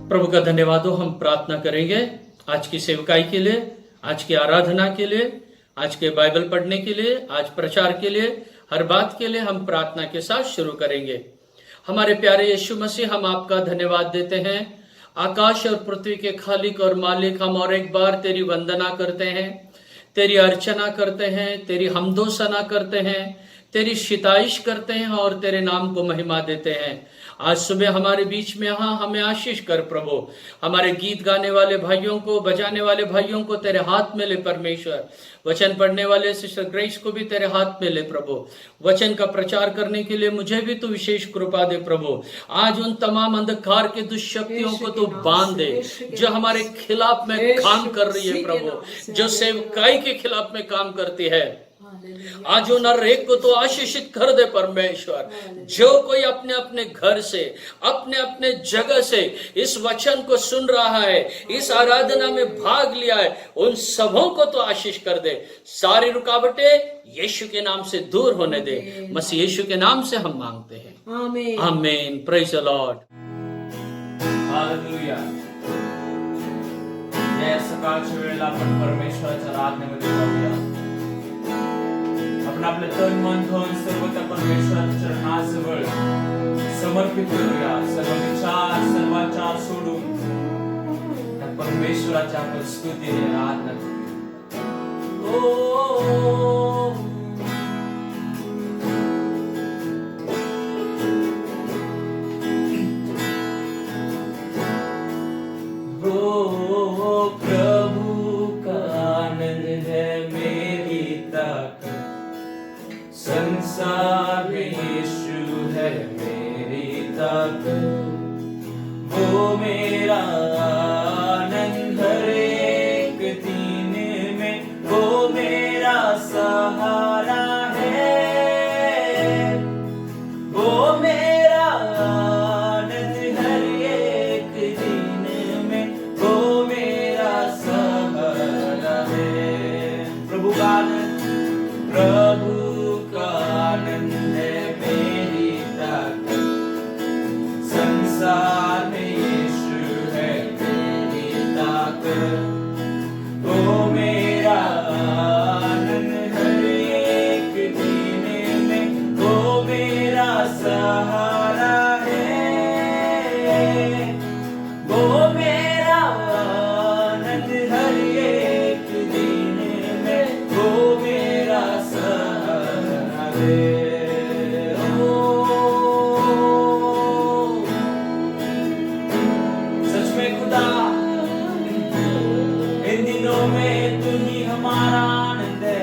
प्रभु का धन्यवाद हो। हम प्रार्थना करेंगे आज की सेवकाई के लिए, आज की आराधना के लिए, आज के बाइबल पढ़ने के लिए, आज प्रचार के लिए, हर बात के लिए हम प्रार्थना के साथ शुरू करेंगे। हमारे प्यारे यीशु मसीह, हम आपका धन्यवाद देते हैं। आकाश और पृथ्वी के खालिक और मालिक, हम और एक बार तेरी वंदना करते हैं, तेरी अर्चना करते हैं, तेरी हमदो सना करते हैं, तेरी शिताइश करते हैं और तेरे नाम को महिमा देते हैं। आज सुबह हमारे बीच में यहाँ हमें आशीष कर प्रभु। हमारे गीत गाने वाले भाइयों को, बजाने वाले भाइयों को तेरे हाथ में ले परमेश्वर। वचन पढ़ने वाले सिस्टर ग्रेस को भी तेरे हाथ में ले प्रभु। वचन का प्रचार करने के लिए मुझे भी तू विशेष कृपा दे प्रभु। आज उन तमाम अंधकार के दुष्शक्तियों को तू बांध दे जो हमारे खिलाफ में काम कर रही है प्रभु, जो सेवकाई के खिलाफ में काम करती है। आज उन हर एक को तो आशीषित कर दे परमेश्वर। जो कोई अपने अपने घर से, अपने अपने जगह से इस वचन को सुन रहा है, इस आराधना में भाग लिया है, उन सबों को तो आशीष कर दे। सारी रुकावटें यीशु के नाम से दूर होने दे। मसीह यीशु के नाम से हम मांगते हैं, आमीन आमीन। Praise the Lord, hallelujah. या सकाळच्या वेळेला आपण परमेश्वराच्या आराधनेमध्ये जाऊया। आपण आपले तन मन धन सर्व त्या परमेश्वराच्या चरणाजवळ समर्पित करूया। सर्व विचार सर्वाचार सोडून त्या परमेश्वराच्या आपण स्तुतीने आराधना करूया। प्रभु का आनंद है मेरी ताकत, संसार में यीशु है मेरी ताकत। वो मेरा आनंद हर एक दिन में, वो मेरा सहारा है। वो मेरा आनंद हर एक दिन में, वो मेरा सहारा है। प्रभु का आनंद, प्रभु आनंद है मेरी ताकत, संसार में यीशु है मेरी ताकत। वो मेरा आनंद हर एक दिन में, वो मेरा सहारा है। वो मेरा आनंद हर एक दिन में, वो मेरा सहारा है। सच में खुदा, इन दिनों में तू ही हमारा आनंद है,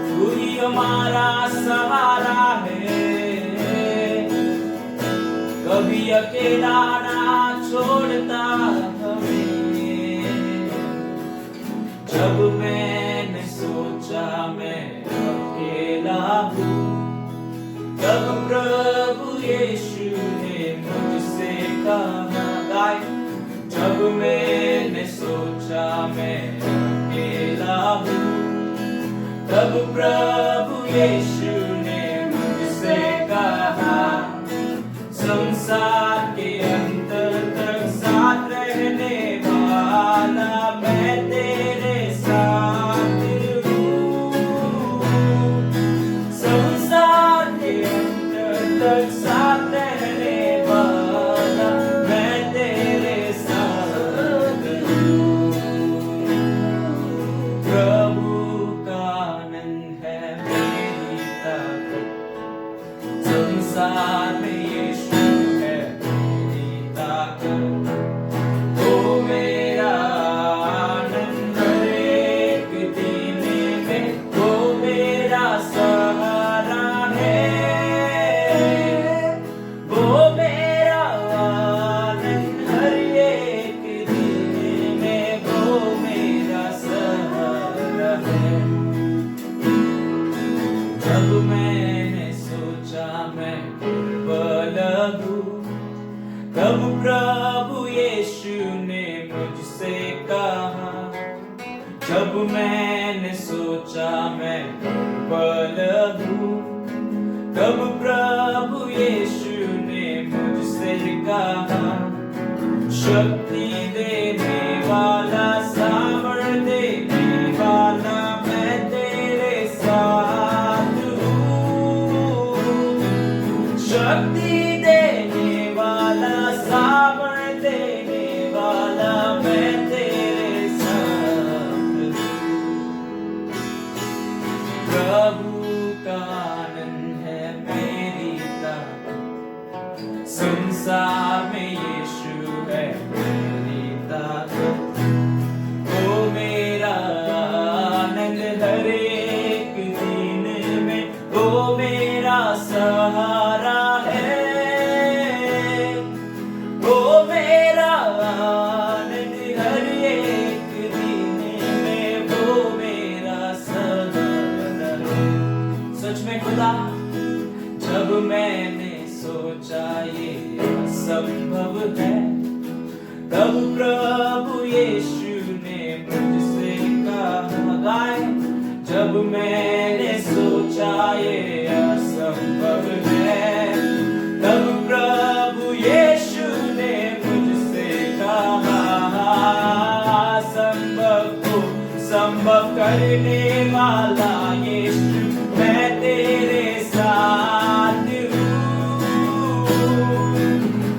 तू ही हमारा सहारा है। कभी अकेला ना छोड़ता हमें। जब मैंने सोचा मैं अकेला हूँ, तब प्रभु यीशु ने मुझसे कहा। गाय, जब मैंने सोचा मैं अकेला हूँ, तब प्रभु यीशु ने मुझसे कहा। संसार के अंत तक साथ रहने वाला मैं तेरे साथ हूँ। संसार के अंत तक साथ रहने वाला मैं तेरे साथ हूँ। प्रभु का आनंद है मेरी ताकत, संसार में यीशु है मेरी ताकत। वो मेरा आनंद हर एक दिन में, वो मेरा सहारा है। वो मेरा आनंद हर एक दिन में, वो मेरा सहारा है। जब मैंने सोचा मैं दुर्बल हूँ, तब प्रभु यीशु ने मुझसे कहा। जब मैंने सोचा मैं दुर्बल हूँ, तब प्रभु यीशु ने मुझसे कहा। मैंने सोचा ये असंभव है, तब प्रभु यीशु ने मुझसे कहा गाए। जब मैंने सोचा ये असंभव है, तब प्रभु यीशु ने मुझसे कहा संभव को संभव करने वाला यीशु मैं तेरे साथ हूँ।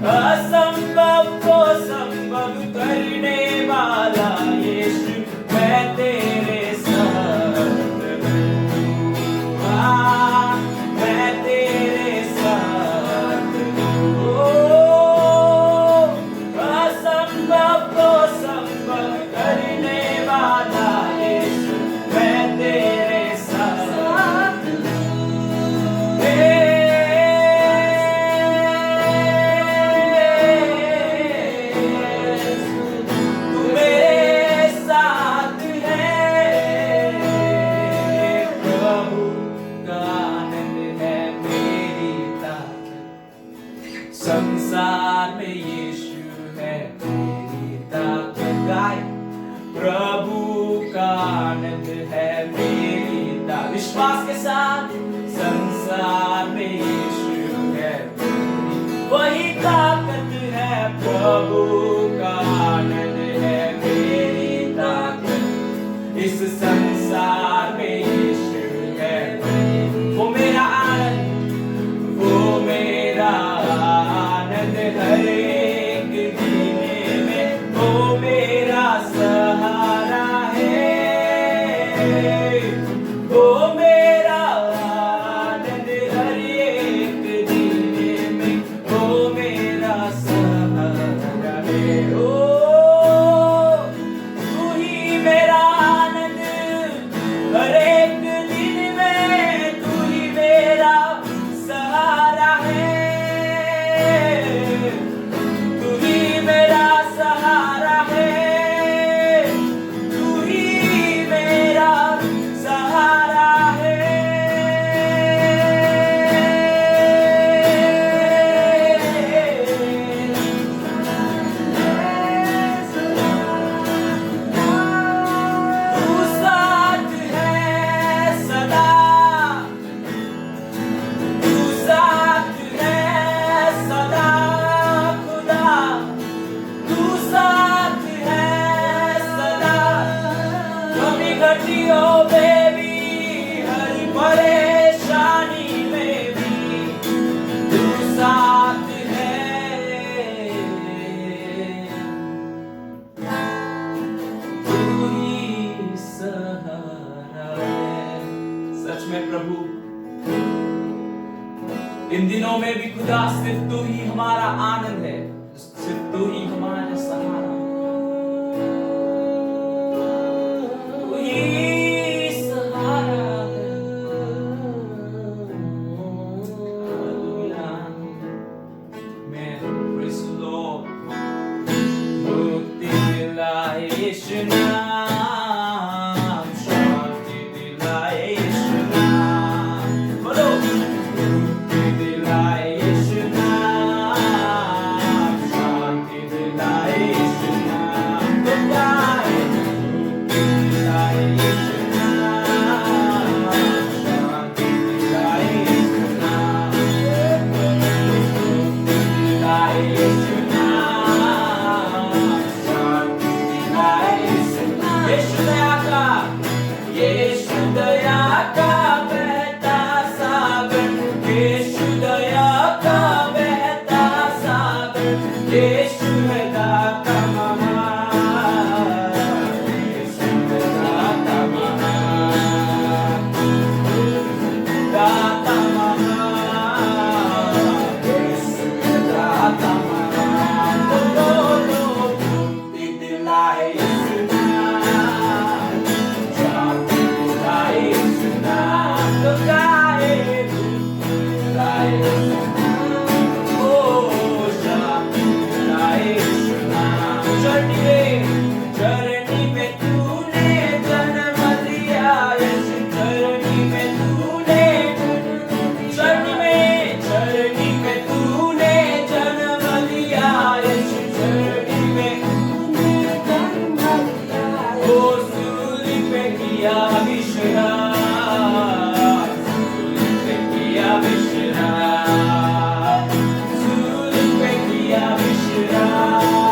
असंभव को संभव करने वाला यीशु मैं तेरे साथ हूँ। मैं तेरे साथ हूँ। असंभव को संभव करने वाला यीशु मैं तेरे साथ हूँ। तू मेरे साथ है, प्रभु का आनंद है मेरी ताकत। संसार में यीशु है मेरी ताकत गाय। प्रभु का आनंद है मेरी ताकत। विश्वास के साथ संसार में यीशु है मेरी वही ताकत है। प्रभु का आनंद है मेरी ताकत। इस संसार में यीशु है मेरी वो मेरा आनंद, वो मेरा आनंद हर एक जीने में वो मेरा सहारा है। वो मेरा आनंद हर एक जीने में वो मेरा सहारा है। ओ तू ही मेरा आनंद हर एक दिन में, तू ही मेरा सहारा है। तू ही मेरा सहारा है। तू ही मेरा सहारा है। तू साथ है सदा, तू साथ है सदा खुदा। तू साथ है सदा, कभी घटियों में भी हर परेशानी में भी तू साथ है। तू ही सहारा है। सच में प्रभु इन दिनों में भी खुदा सिर्फ तू ही हमारा आनंद है, सिर्फ तू ही हमारा सहारा। तू ही सहारा है। हालेलुया। मैं praise the Lord। मुक्ति दिलाए यीशु नाम, शांति दिलाए यीशु नाम। बोलो मुक्ति दिलाए यीशु नाम, शांति दिलाए किया विश्राम, सूली पे किया विश्राम, सूली पे किया विश्राम,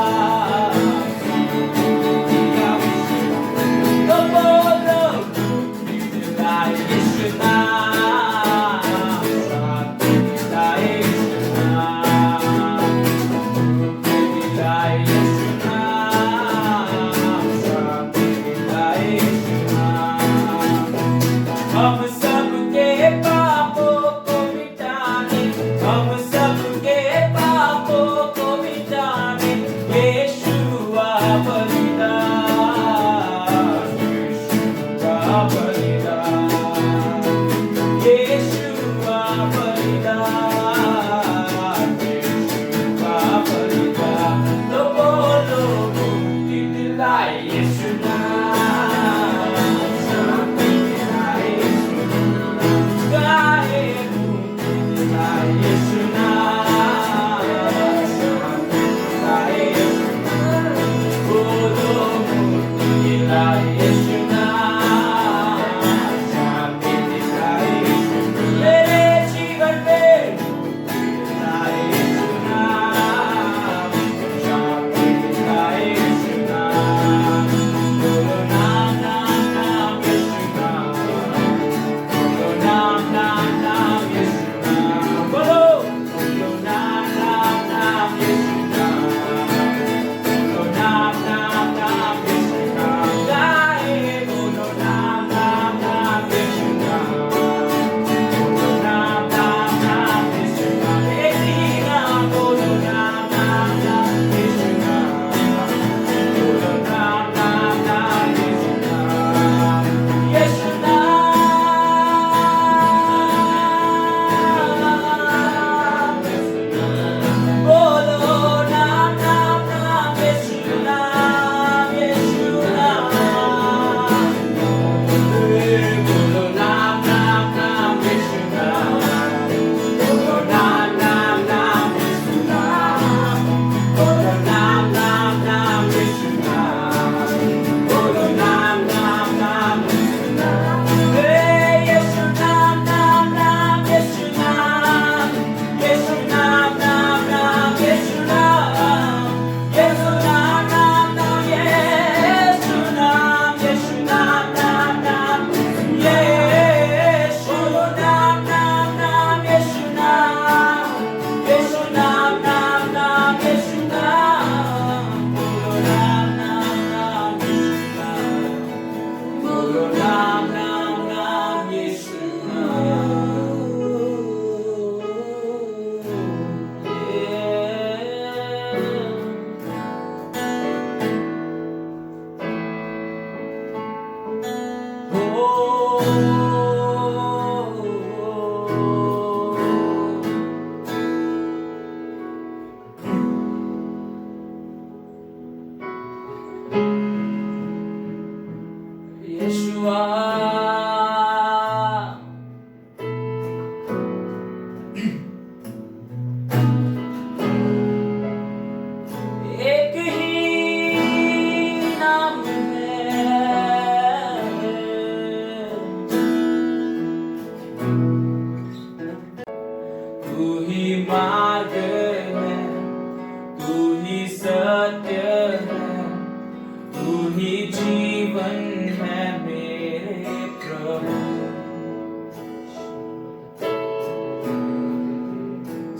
किया विश्राम। तो बोलो मुक्ति दिलाए यीशु नाम, शांति दिलाए यीशु नाम, मुक्ति दिलाए यीशु नाम, शांति दिलाए यीशु नाम। हम सबके पापों को मिटाने, हम सबके पापों को मिटाने यीशु का बलिदान, यीशु का बलिदान, यीशु का बलिदान, यीशु का बलिदान। तो बोलो मुक्ति दिलाए यीशु नाम, शांति दिलाए यीशु नाम, गाए मुक्ति दिलाए यीशु नाम, शांति दिलाए यीशु नाम। बोलो मुक्ति दिलाए यीशु नाम, शांति दिलाए यीशु नाम। मेरे जीवन में मुक्ति दिलाए यीशु नाम, शांति दिलाए यीशु नाम। बोलो नाम नाम नाम यीशु नाम, बोलो नाम नाम नाम यीशु नाम, बोलो नाम नाम नाम यीशु नाम, बोलो नाम नाम नाम यीशु नाम। गाए बोलो नाम नाम नाम यीशु नाम, बोलो नाम नाम नाम यीशु नाम। एक ही नाम बोलो नाम नाम नाम यीशु नाम, बोलो नाम नाम नाम यीशु नाम, यीशु नाम, यीशु नाम। बोलो नाम नाम नाम यीशु नाम, यीशु नाम। बोलो नाम नाम नाम यीशु नाम, बोलो नाम नाम नाम यीशु नाम, बोलो नाम नाम नाम यीशु नाम, बोलो नाम नाम नाम यीशु नाम। यीशु नाम नाम नाम यीशु नाम, यीशु नाम नाम नाम यीशु नाम, यीशु नाम नाम नाम यीशु नाम, यीशु नाम नाम नाम यीशु नाम नाम नाम यीशु नाम, यीशु नाम नाम नाम यीशु नाम। बोलो नाम नाम नाम यीशु नाम, यीशुआ एक ही नाम है, तू ही मार्ग है, तू ही सत्य है, तू ही जीवन है मेरे प्रभु।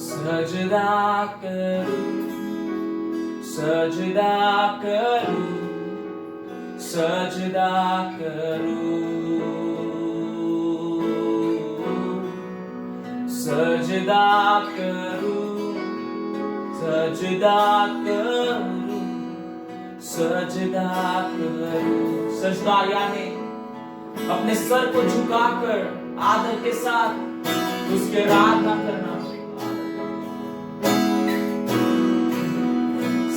सजदा करूं, सजदा करूं, सजदा करूं, सजदा करूं, सजदा करूं, सजदा करूं। सजदा यानी अपने सर को झुकाकर आदर के साथ उसके आराधना करना।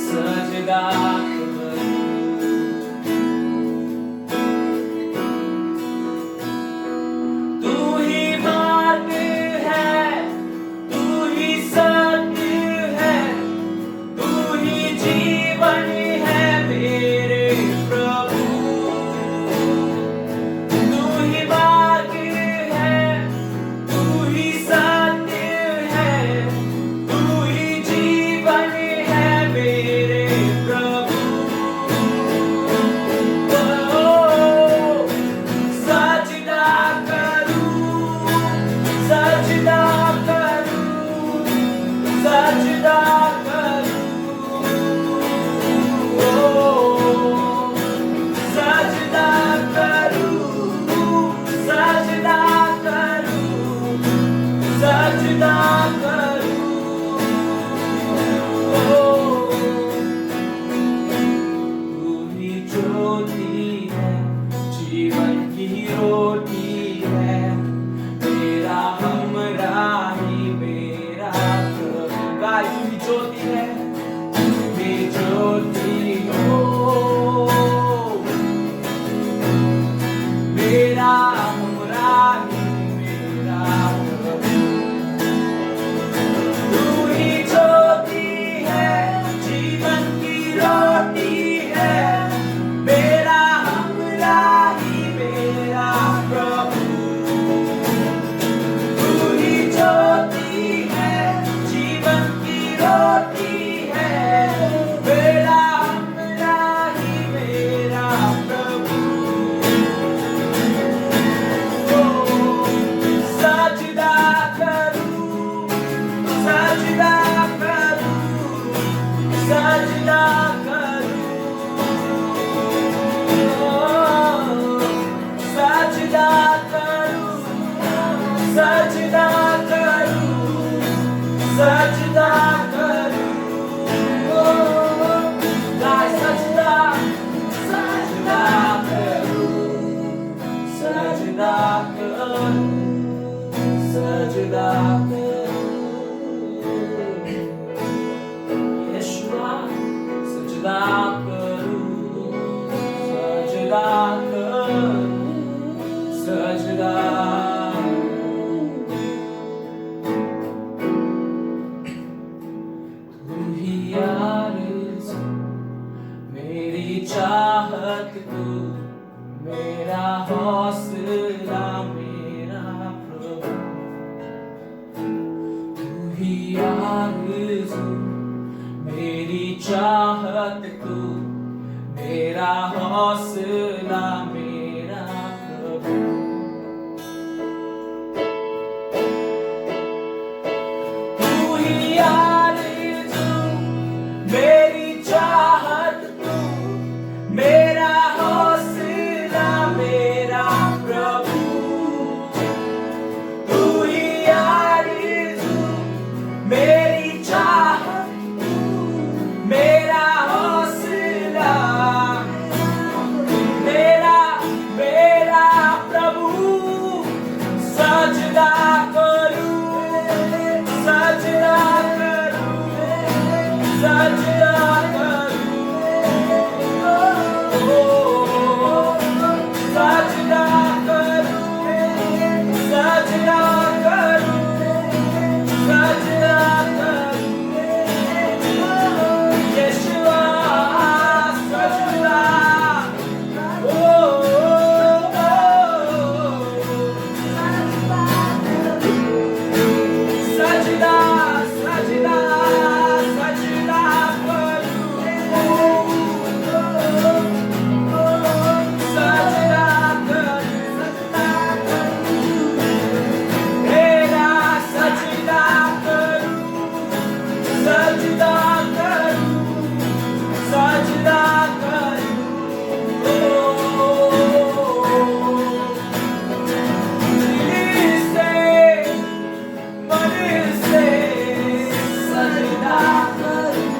सजदा करूं, तू ही मार्ग है, तू ही सत्य है, तू ही जीवन है मेरे प्रभु। ज्योति है, मेरा हमराही मेरा प्रभु। गाय तू ही ज्योति है, तू ही ज्योति हो, मेरा हमराही मेरा प्रभु। तू ही ज्योति है, जीवन की रोटी है, मेरा हमराही मेरा प्रभु। तू ही ज्योति है, जीवन की रोटी है, मेरा हमराही मेरा प्रभु। सजदा करूं, सजदा करूं, सजदा करूं, सजदा करूं, सजदा करूं, सजदा करूं, गाय सजदा, सजदा करूं, सजदा करूं, सजदा करूं, यीशुआ सजदा करूं, सजदा करूं, सजदा। तू ही आरज़ू, मेरी चाहत तू, मेरा हौसला मेरा प्रभु। तू ही आरज़ू, मेरी चाहत तू, मेरा हौसला मेरा प्रभु। तू ही आरज़ू, मेरी चाहत तू, मेरा हौसला मेरा प्रभु। तू ही आरज़ू, मेरी चाहत तू, मेरा हौसला मेरा मेरा प्रभु। सजदा करूं, सजदा करूं, सजदा करूं, सजदा करूं, सजदा करूं, सजदा करूं, यीशुआ सजदा। सजदा सजदा सजदा करूं, सजदा करूं, मेरा सजदा करूं, सजदा करूं, सजदा करूं, दिल से मन से सजदा करूं,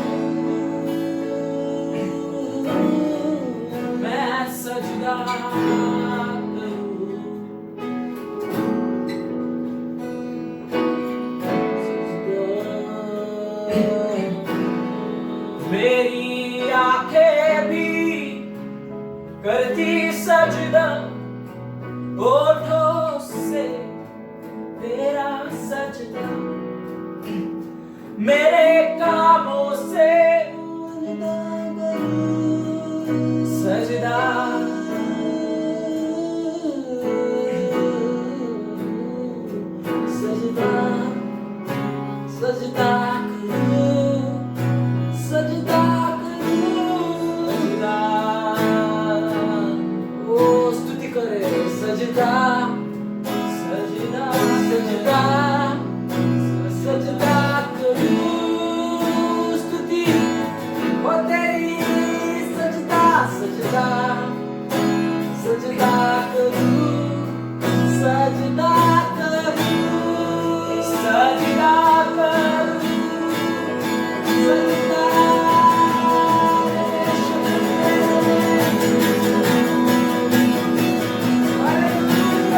मैं सजदा करूं। मेरी आंखें भी करती सजदा, होठों से तेरा सजदा, मेरे कामों से सजदा, सजदा सजदा करूं, सजदा करूं, सजदा। ओ स्तुति करे, सजदा सजदा सजदा सजदा करूं, स्तुति हो तेरी, सजदा सजदा सजदा करूं, सजदा करूं, सजदा करूं, सजदा। हालेलुया।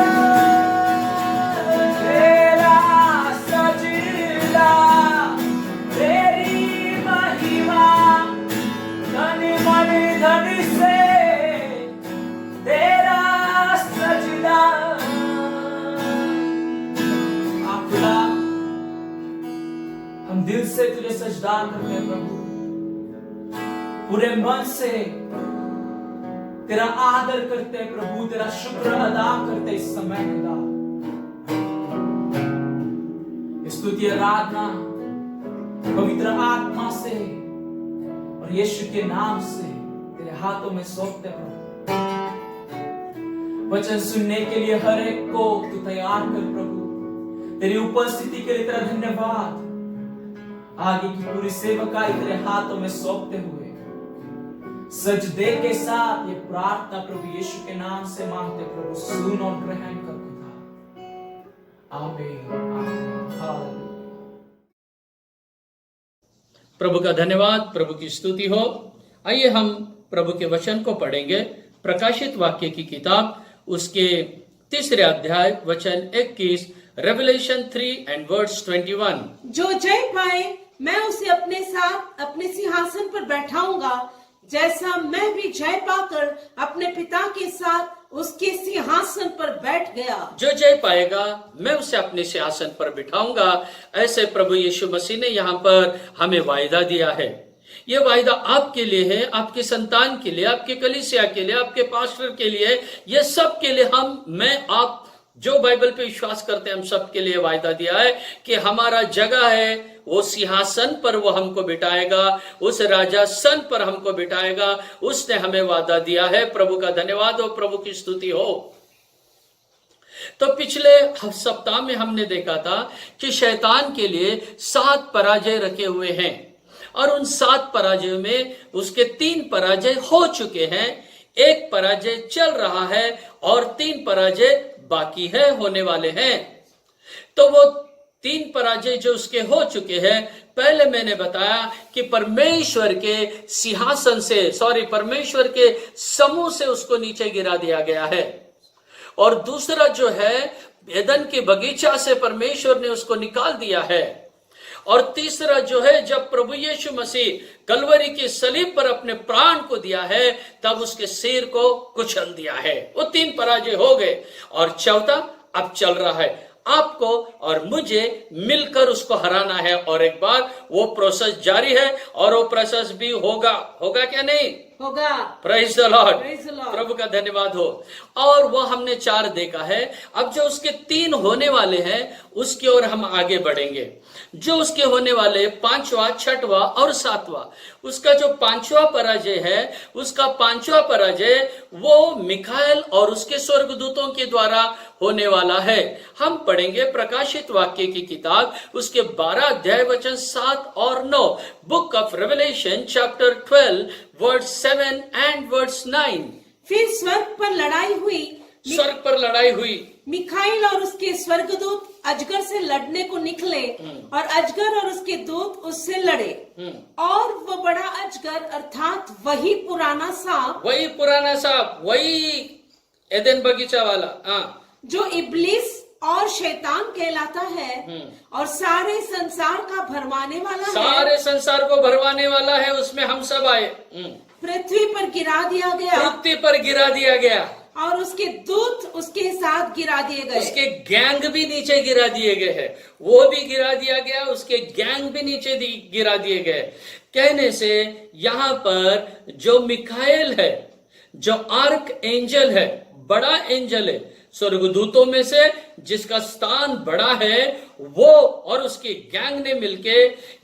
दिल से तुझे सजदा करते हैं प्रभु, पूरे मन से तेरा आदर करते हैं प्रभु, तेरा शुक्र अदा करते हैं इस समय खुदा। स्तुति आराधना पवित्र आत्मा से और यीशु के नाम से तेरे हाथों में सौंपते प्रभु। वचन सुनने के लिए हर एक को तू तैयार कर प्रभु। तेरी उपस्थिति के लिए तेरा धन्यवाद। आगे की पूरी सेवकाई तेरे हाथों में सौंपते हुए सजदे के साथ ये प्रार्थना प्रभु यीशु के नाम से मांगते प्रभु, सुन और ग्रहण कर खुदा। आमीन, आमीन, हालेलुया। प्रभु का धन्यवाद, प्रभु की स्तुति हो। आइए हम प्रभु के वचन को पढ़ेंगे। प्रकाशित वाक्य की किताब उसके 3 अध्याय वचन 21, रेवलेशन 3 and verse 21। जो जय पाए मैं उसे अपने साथ अपने सिंहासन पर बैठाऊंगा, जैसा मैं भी जय पाकर अपने पिता के साथ उसके सिंहासन पर बैठ गया। जो जय पाएगा मैं उसे अपने सिंहासन पर बिठाऊंगा, ऐसे प्रभु यीशु मसीह ने यहाँ पर हमें वायदा दिया है। ये वायदा आपके लिए है, आपके संतान के लिए, आपके कलीसिया के लिए, आपके पास्टर के लिए, ये सब के लिए आप जो बाइबल पे विश्वास करते हैं हम सब के लिए वायदा दिया है कि हमारा जगह है, वो सिंहासन पर वो हमको बिठाएगा, उस राजासन पर हमको बिठाएगा। उसने हमें वादा दिया है। प्रभु का धन्यवाद हो, प्रभु की स्तुति हो। तो पिछले सप्ताह में हमने देखा था कि शैतान के लिए 7 पराजय रखे हुए हैं और उन 7 पराजयों में उसके 3 पराजय हो चुके हैं, 1 पराजय चल रहा है और 3 पराजय बाकी है, होने वाले हैं। तो वो 3 पराजय जो उसके हो चुके हैं, पहले मैंने बताया कि परमेश्वर के सिंहासन से परमेश्वर के समूह से उसको नीचे गिरा दिया गया है। और दूसरा जो है, एदन के बगीचा से परमेश्वर ने उसको निकाल दिया है। और तीसरा जो है, जब प्रभु यीशु मसीह कलवरी की सलीब पर अपने प्राण को दिया है, तब उसके सिर को कुचल दिया है। वो 3 पराजय हो गए। और चौथा अब चल रहा है, आपको और मुझे मिलकर उसको हराना है। और एक बार वो प्रोसेस जारी है और वो प्रोसेस भी होगा क्या नहीं होगा। Praise the Lord, Praise the Lord। प्रभु का धन्यवाद हो। और वो हमने 4 देखा है। अब जो उसके 3 होने वाले हैं उसकी ओर हम आगे बढ़ेंगे। जो उसके होने वाले 5वां, 6वां और 7वां, उसका जो 5वां पराजय है, उसका 5वां पराजय वो मिखाएल और उसके स्वर्गदूतों के द्वारा होने वाला है। हम पढ़ेंगे प्रकाशित वाक्य की किताब उसके 12 अध्याय वचन 7 और 9, book of Revelation chapter 12 verse 7 and verse 9। फिर स्वर्ग पर लड़ाई हुई। मिखाइल और उसके स्वर्गदूत अजगर से लड़ने को निकले और अजगर और उसके दूत उससे लड़े। और वो बड़ा अजगर अर्थात वही पुराना सांप, वही एदन बगीचा वाला, जो इब्लिस और शैतान कहलाता है और सारे संसार का भरमाने वाला है, सारे संसार को भरवाने वाला है। उसमें हम सब आए। पृथ्वी पर गिरा दिया गया और उसके दूत उसके साथ गिरा दिए गए। उसके गैंग भी नीचे गिरा दिए गए हैं। वो भी गिरा दिया गया, उसके गैंग भी नीचे गिरा दिए गए। कहने से यहाँ पर जो मिखाएल है, जो आर्क एंजल है, बड़ा एंजल है, स्वर्गदूतों में से जिसका स्थान बड़ा है, वो और उसके गैंग ने मिलके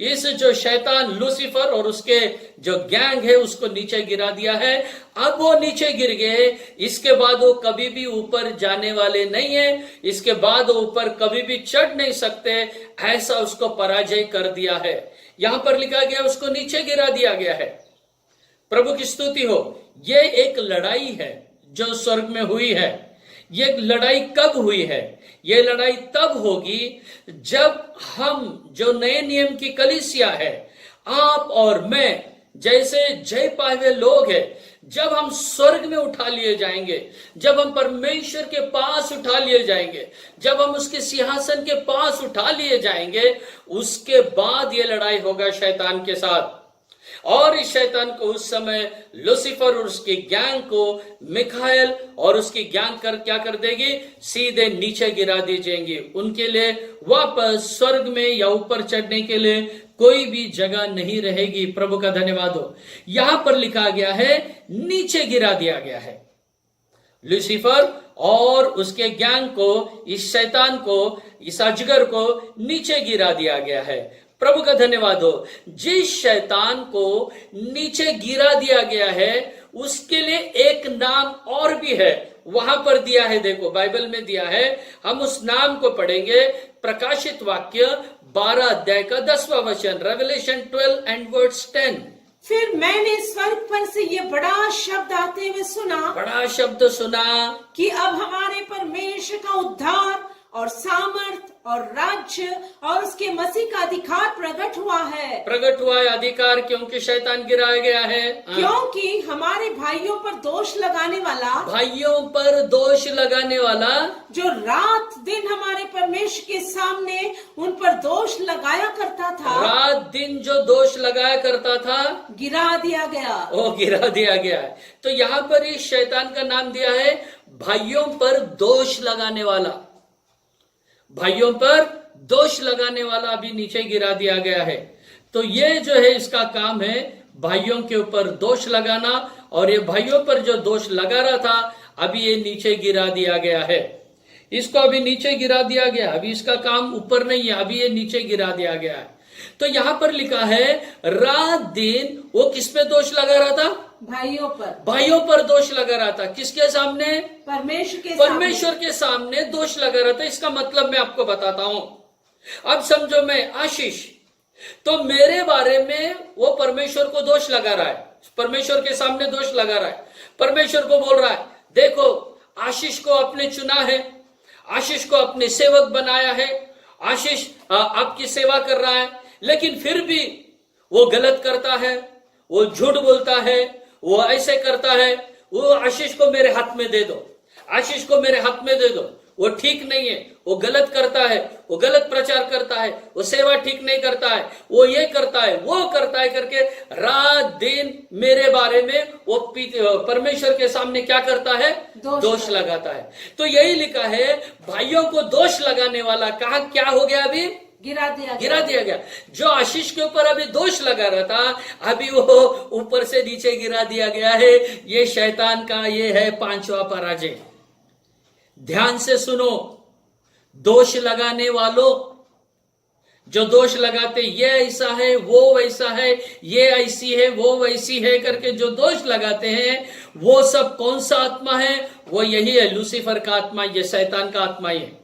इस जो शैतान लूसीफर और उसके जो गैंग है उसको नीचे गिरा दिया है। अब वो नीचे गिर गए, इसके बाद वो कभी भी ऊपर जाने वाले नहीं है, इसके बाद वो ऊपर कभी भी चढ़ नहीं सकते, ऐसा उसको पराजय कर दिया है। यहां पर लिखा गया उसको नीचे गिरा दिया गया है। प्रभु की स्तुति हो। ये एक लड़ाई है जो स्वर्ग में हुई है। ये लड़ाई कब हुई है? ये लड़ाई तब होगी जब हम जो नए नियम की कलीसिया है, आप और मैं जैसे जय पाए हुए लोग हैं, जब हम स्वर्ग में उठा लिए जाएंगे, जब हम परमेश्वर के पास उठा लिए जाएंगे, जब हम उसके सिंहासन के पास उठा लिए जाएंगे, उसके बाद ये लड़ाई होगा शैतान के साथ। और इस शैतान को उस समय लूसीफर और उसकी गैंग को मिखाएल और उसकी गैंग क्या कर देगी? सीधे नीचे गिरा दी जाएंगी। उनके लिए वापस स्वर्ग में या ऊपर चढ़ने के लिए कोई भी जगह नहीं रहेगी। प्रभु का धन्यवाद हो। यहां पर लिखा गया है नीचे गिरा दिया गया है। लूसीफर और उसके गैंग को, इस शैतान को, इस अजगर को नीचे गिरा दिया गया है। प्रभु का धन्यवाद हो। जिस शैतान को नीचे गिरा दिया गया है उसके लिए एक नाम और भी है, वहां पर दिया है। देखो बाइबल में दिया है, हम उस नाम को पढ़ेंगे। प्रकाशित वाक्य 12 अध्याय का 10वां वचन, रेवलेशन 12 एंड वर्स 10। फिर मैंने स्वर्ग पर से ये बड़ा शब्द आते हुए सुना, बड़ा शब्द सुना कि अब हमारे परमेश्वर का उद्धार और सामर्थ और राज्य और उसके मसीह का अधिकार प्रकट हुआ है। प्रकट हुआ है अधिकार, क्योंकि शैतान गिराया गया है। क्योंकि हमारे भाइयों पर दोष लगाने वाला, भाइयों पर दोष लगाने वाला, जो रात दिन हमारे परमेश्वर के सामने उन पर दोष लगाया करता था, रात दिन जो दोष लगाया करता था, गिरा दिया गया। वो गिरा दिया गया है। तो यहाँ पर इस शैतान का नाम दिया है भाइयों पर दोष लगाने वाला। भाइयों पर दोष लगाने वाला अभी नीचे गिरा दिया गया है। तो ये जो है इसका काम है भाइयों के ऊपर दोष लगाना, और ये भाइयों पर जो दोष लगा रहा था अभी ये नीचे गिरा दिया गया है। इसको अभी नीचे गिरा दिया गया, अभी इसका काम ऊपर नहीं है, अभी ये नीचे गिरा दिया गया है। तो यहां पर लिखा है रात दिन वो किस पे दोष लगा रहा था? भाइयों पर। भाइयों पर दोष लगा रहा था। किसके सामने? परमेश्वर के सामने दोष लगा रहा था। इसका मतलब मैं आपको बताता हूं। अब समझो मैं आशीष, तो मेरे बारे में वो परमेश्वर को दोष लगा रहा है, परमेश्वर के सामने दोष लगा रहा है। परमेश्वर को बोल रहा है, देखो आशीष को आपने चुना है, आशीष को अपने सेवक बनाया है, आशीष आपकी सेवा कर रहा है, लेकिन फिर भी वो गलत करता है, वो झूठ बोलता है, वो ऐसे करता है। वो आशीष को मेरे हाथ में दे दो, आशीष को मेरे हाथ में दे दो, वो ठीक नहीं है, वो गलत करता है, वो गलत प्रचार करता है, वो सेवा ठीक नहीं करता है, वो ये करता है, वो करता है करके रात दिन मेरे बारे में वो परमेश्वर के सामने क्या करता है? दोष लगाता है। तो यही लिखा है भाइयों को दोष लगाने वाला कहा क्या हो गया? अभी गिरा दिया गया। जो आशीष के ऊपर अभी दोष लगा रहा था अभी वो ऊपर से नीचे गिरा दिया गया है। ये शैतान का ये है 5वां पराजय। ध्यान से सुनो, दोष लगाने वालों, जो दोष लगाते ये ऐसा है, वो वैसा है, ये ऐसी है, वो वैसी है करके जो दोष लगाते हैं, वो सब कौन सा आत्मा है? वो यही है, लूसीफर का आत्मा, ये शैतान का आत्मा ही है।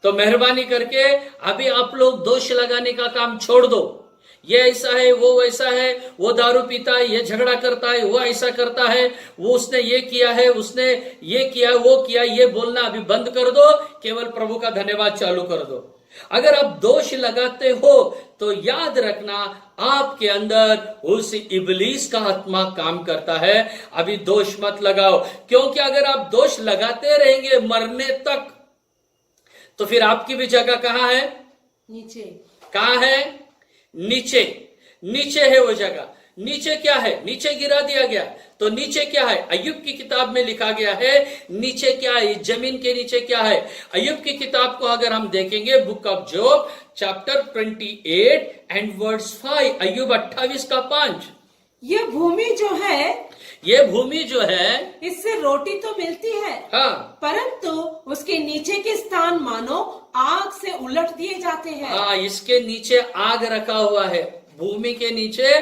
तो मेहरबानी करके अभी आप लोग दोष लगाने का काम छोड़ दो। ये ऐसा है, वो वैसा है, वो दारू पीता है, ये झगड़ा करता है, वो ऐसा करता है, वो उसने ये किया है, उसने ये किया, वो किया, ये बोलना अभी बंद कर दो। केवल प्रभु का धन्यवाद चालू कर दो। अगर आप दोष लगाते हो तो याद रखना आपके अंदर उस इब्लीस का आत्मा काम करता है। अभी दोष मत लगाओ, क्योंकि अगर आप दोष लगाते रहेंगे मरने तक तो फिर आपकी भी जगह कहां है? नीचे। कहां है? नीचे। नीचे है वो जगह। नीचे क्या है? नीचे गिरा दिया गया। तो नीचे क्या है? अय्यूब की किताब में लिखा गया है नीचे क्या है? जमीन के नीचे क्या है? अय्यूब की किताब को अगर हम देखेंगे, book of Job chapter 28 and verse 5, अय्यूब 28 का 5। ये भूमि जो है, ये भूमि जो है, इससे रोटी तो मिलती है, हाँ, परंतु उसके नीचे के स्थान मानो आग से उलट दिए जाते हैं। हाँ, इसके नीचे आग रखा हुआ है, भूमि के नीचे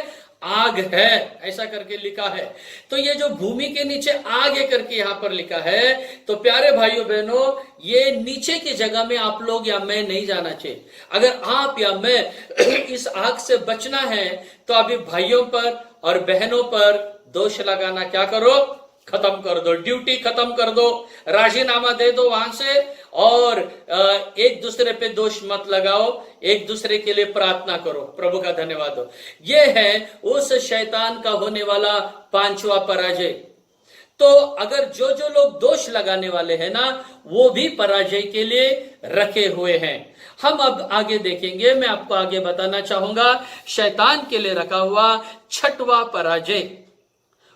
आग है, ऐसा करके लिखा है। तो ये जो भूमि के नीचे आग है करके यहाँ पर लिखा है, तो प्यारे भाइयों बहनों, ये नीचे की जगह में आप लोग या मैं नहीं जाना चाहिए। अगर आप या मैं इस आग से बचना है तो अभी भाइयों पर और बहनों पर दोष लगाना क्या करो? खत्म कर दो, ड्यूटी खत्म कर दो, राजीनामा दे दो वहां से, और एक दूसरे पे दोष मत लगाओ, एक दूसरे के लिए प्रार्थना करो। प्रभु का धन्यवाद हो। ये है उस शैतान का होने वाला 5वां पराजय। तो अगर जो लोग दोष लगाने वाले हैं ना, वो भी पराजय के लिए रखे हुए हैं। हम अब आगे देखेंगे, मैं आपको आगे बताना चाहूंगा शैतान के लिए रखा हुआ 6वां पराजय।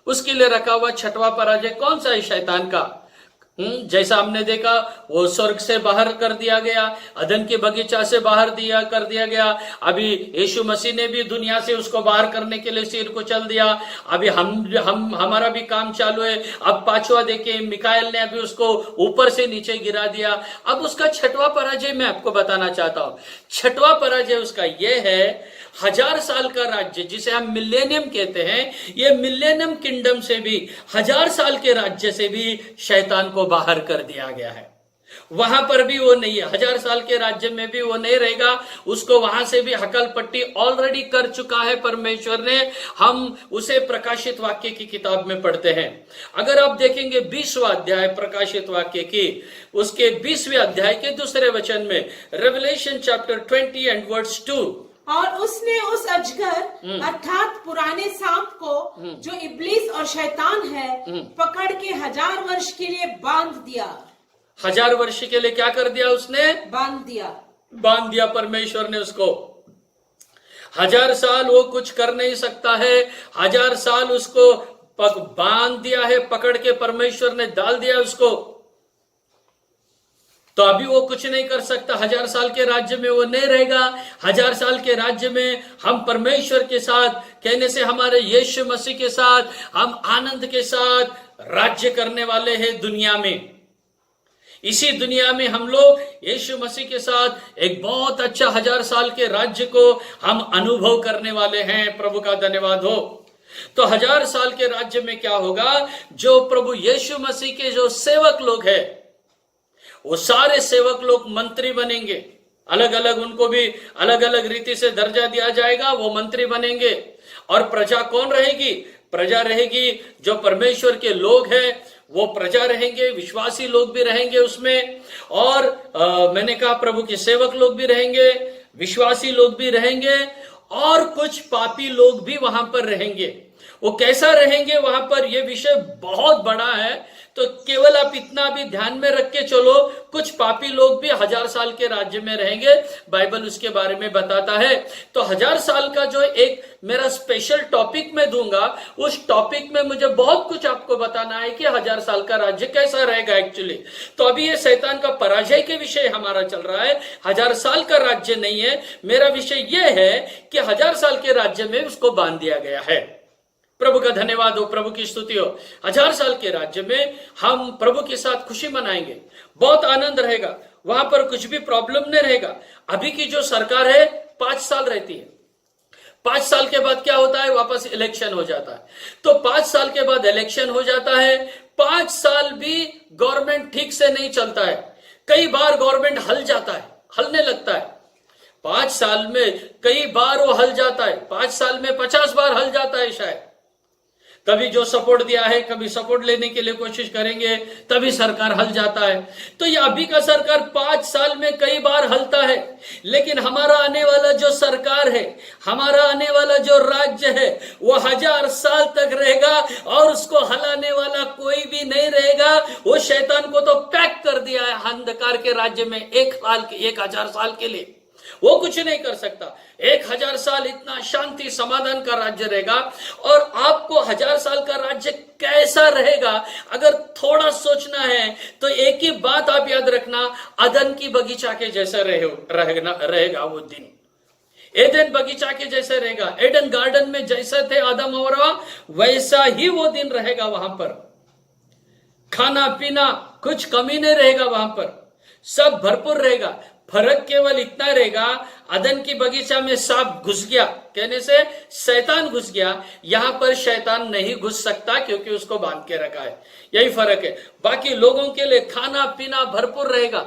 उसके लिए रखा हुआ 6वां पराजय कौन सा है शैतान का? जैसा हमने देखा वो स्वर्ग से बाहर कर दिया गया, अदन के बगीचा से बाहर कर दिया गया। अभी यीशु मसीह ने भी दुनिया से उसको बाहर करने के लिए सिर को चल दिया। अभी हमारा भी काम चालू है। अब पांचवा देखिए, मिकाएल ने अभी उसको ऊपर से नीचे गिरा दिया। अब उसका छठवां पराजय मैं आपको बताना चाहता हूं। छठवां पराजय उसका यह है, 1000 साल का राज्य जिसे हम मिलेनियम कहते हैं, ये मिलेनियम किंगडम से भी, 1000 साल के राज्य से भी शैतान को बाहर कर दिया गया है। वहां पर भी वो नहीं है, 1000 साल के राज्य में भी वो नहीं रहेगा। उसको वहां से भी हकल पट्टी ऑलरेडी कर चुका है परमेश्वर ने। हम उसे प्रकाशित वाक्य की किताब में पढ़ते हैं। अगर आप देखेंगे 20वां अध्याय प्रकाशित वाक्य की, उसके 20वें अध्याय के दूसरे वचन में, रेवलेशन चैप्टर 20 एंड वर्स 2, और उसने उस अजगर अर्थात पुराने सांप को, जो इब्लीस और शैतान है, पकड़ के 1000 वर्ष के लिए बांध दिया। 1000 वर्ष के लिए क्या कर दिया उसने? बांध दिया परमेश्वर ने उसको। 1000 साल वो कुछ कर नहीं सकता है। 1000 साल उसको बांध दिया है, पकड़ के परमेश्वर ने डाल दिया उसको। तो अभी वो कुछ नहीं कर सकता। 1000 साल के राज्य में वो नहीं रहेगा। 1000 साल के राज्य में हम परमेश्वर के साथ, कहने से हमारे यीशु मसीह के साथ, हम आनंद के साथ राज्य करने वाले हैं दुनिया में। इसी दुनिया में हम लोग यीशु मसीह के साथ एक बहुत अच्छा 1000 साल के राज्य को हम अनुभव करने वाले हैं। प्रभु का धन्यवाद हो। तो 1000 साल के राज्य में क्या होगा? जो प्रभु यीशु मसीह के जो सेवक लोग हैं, वो सारे सेवक लोग मंत्री बनेंगे। अलग अलग, उनको भी अलग अलग रीति से दर्जा दिया जाएगा। वो मंत्री बनेंगे। और प्रजा कौन रहेगी? प्रजा रहेगी जो परमेश्वर के लोग हैं, वो प्रजा रहेंगे। विश्वासी लोग भी रहेंगे उसमें। और मैंने कहा प्रभु के सेवक लोग भी रहेंगे, विश्वासी लोग भी रहेंगे, और कुछ पापी लोग भी वहां पर रहेंगे। वो कैसा रहेंगे वहां पर, यह विषय बहुत बड़ा है। तो केवल आप इतना भी ध्यान में रख के चलो, कुछ पापी लोग भी 1000 साल के राज्य में रहेंगे। बाइबल उसके बारे में बताता है। तो 1000 साल का जो एक मेरा स्पेशल टॉपिक मैं दूंगा, उस टॉपिक में मुझे बहुत कुछ आपको बताना है कि 1000 साल का राज्य कैसा रहेगा एक्चुअली। तो अभी ये शैतान का पराजय के विषय हमारा चल रहा है। 1000 साल का राज्य नहीं है। मेरा विषय यह है कि 1000 साल के राज्य में उसको बांध दिया गया है। प्रभु का धन्यवाद हो, प्रभु की स्तुति हो। 1000 साल के राज्य में हम प्रभु के साथ खुशी मनाएंगे, बहुत आनंद रहेगा। वहां पर कुछ भी प्रॉब्लम नहीं रहेगा। अभी की जो सरकार है 5 साल रहती है। 5 साल के बाद क्या होता है? वापस इलेक्शन हो जाता है। तो 5 साल के बाद इलेक्शन हो जाता है। 5 साल भी गवर्नमेंट ठीक से नहीं चलता है। कई बार गवर्नमेंट हल जाता है, हलने लगता है। 5 साल में कई बार वो हल जाता है। 5 साल में 50 बार हल जाता है शायद। कभी जो सपोर्ट दिया है, कभी सपोर्ट लेने के लिए कोशिश करेंगे, तभी सरकार हल जाता है। तो ये अभी का सरकार 5 साल में कई बार हलता है। लेकिन हमारा आने वाला जो सरकार है, हमारा आने वाला जो राज्य है, वो 1000 साल तक रहेगा। और उसको हलाने वाला कोई भी नहीं रहेगा। वो शैतान को तो पैक कर दिया है अंधकार के राज्य में 1000 साल के लिए। वो कुछ नहीं कर सकता। 1000 साल इतना शांति समाधान का राज्य रहेगा। और आपको 1000 साल का राज्य कैसा रहेगा, अगर थोड़ा सोचना है तो एक ही बात आप याद रखना, अदन की बगीचा के जैसा रहेगा वो दिन। एडन बगीचा के जैसे रहेगा। एडन गार्डन में जैसे थे आदम और हव्वा, वैसा ही वो दिन रहेगा। वहां पर खाना पीना कुछ कमी नहीं रहेगा। वहां पर सब भरपूर रहेगा। फर्क केवल इतना रहेगा, अदन की बगीचा में सांप घुस गया, कहने से शैतान घुस गया। यहां पर शैतान नहीं घुस सकता क्योंकि उसको बांध के रखा है। यही फर्क है। बाकी लोगों के लिए खाना पीना भरपूर रहेगा,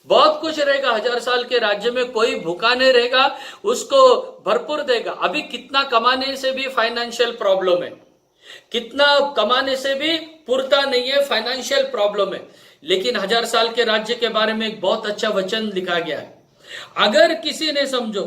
बहुत कुछ रहेगा। 1000 साल के राज्य में कोई भूखा नहीं रहेगा, उसको भरपूर देगा। अभी कितना कमाने से भी फाइनेंशियल प्रॉब्लम है, कितना कमाने से भी पूर्ता नहीं है, फाइनेंशियल प्रॉब्लम है। लेकिन 1000 साल के राज्य के बारे में एक बहुत अच्छा वचन लिखा गया है। अगर किसी ने समझो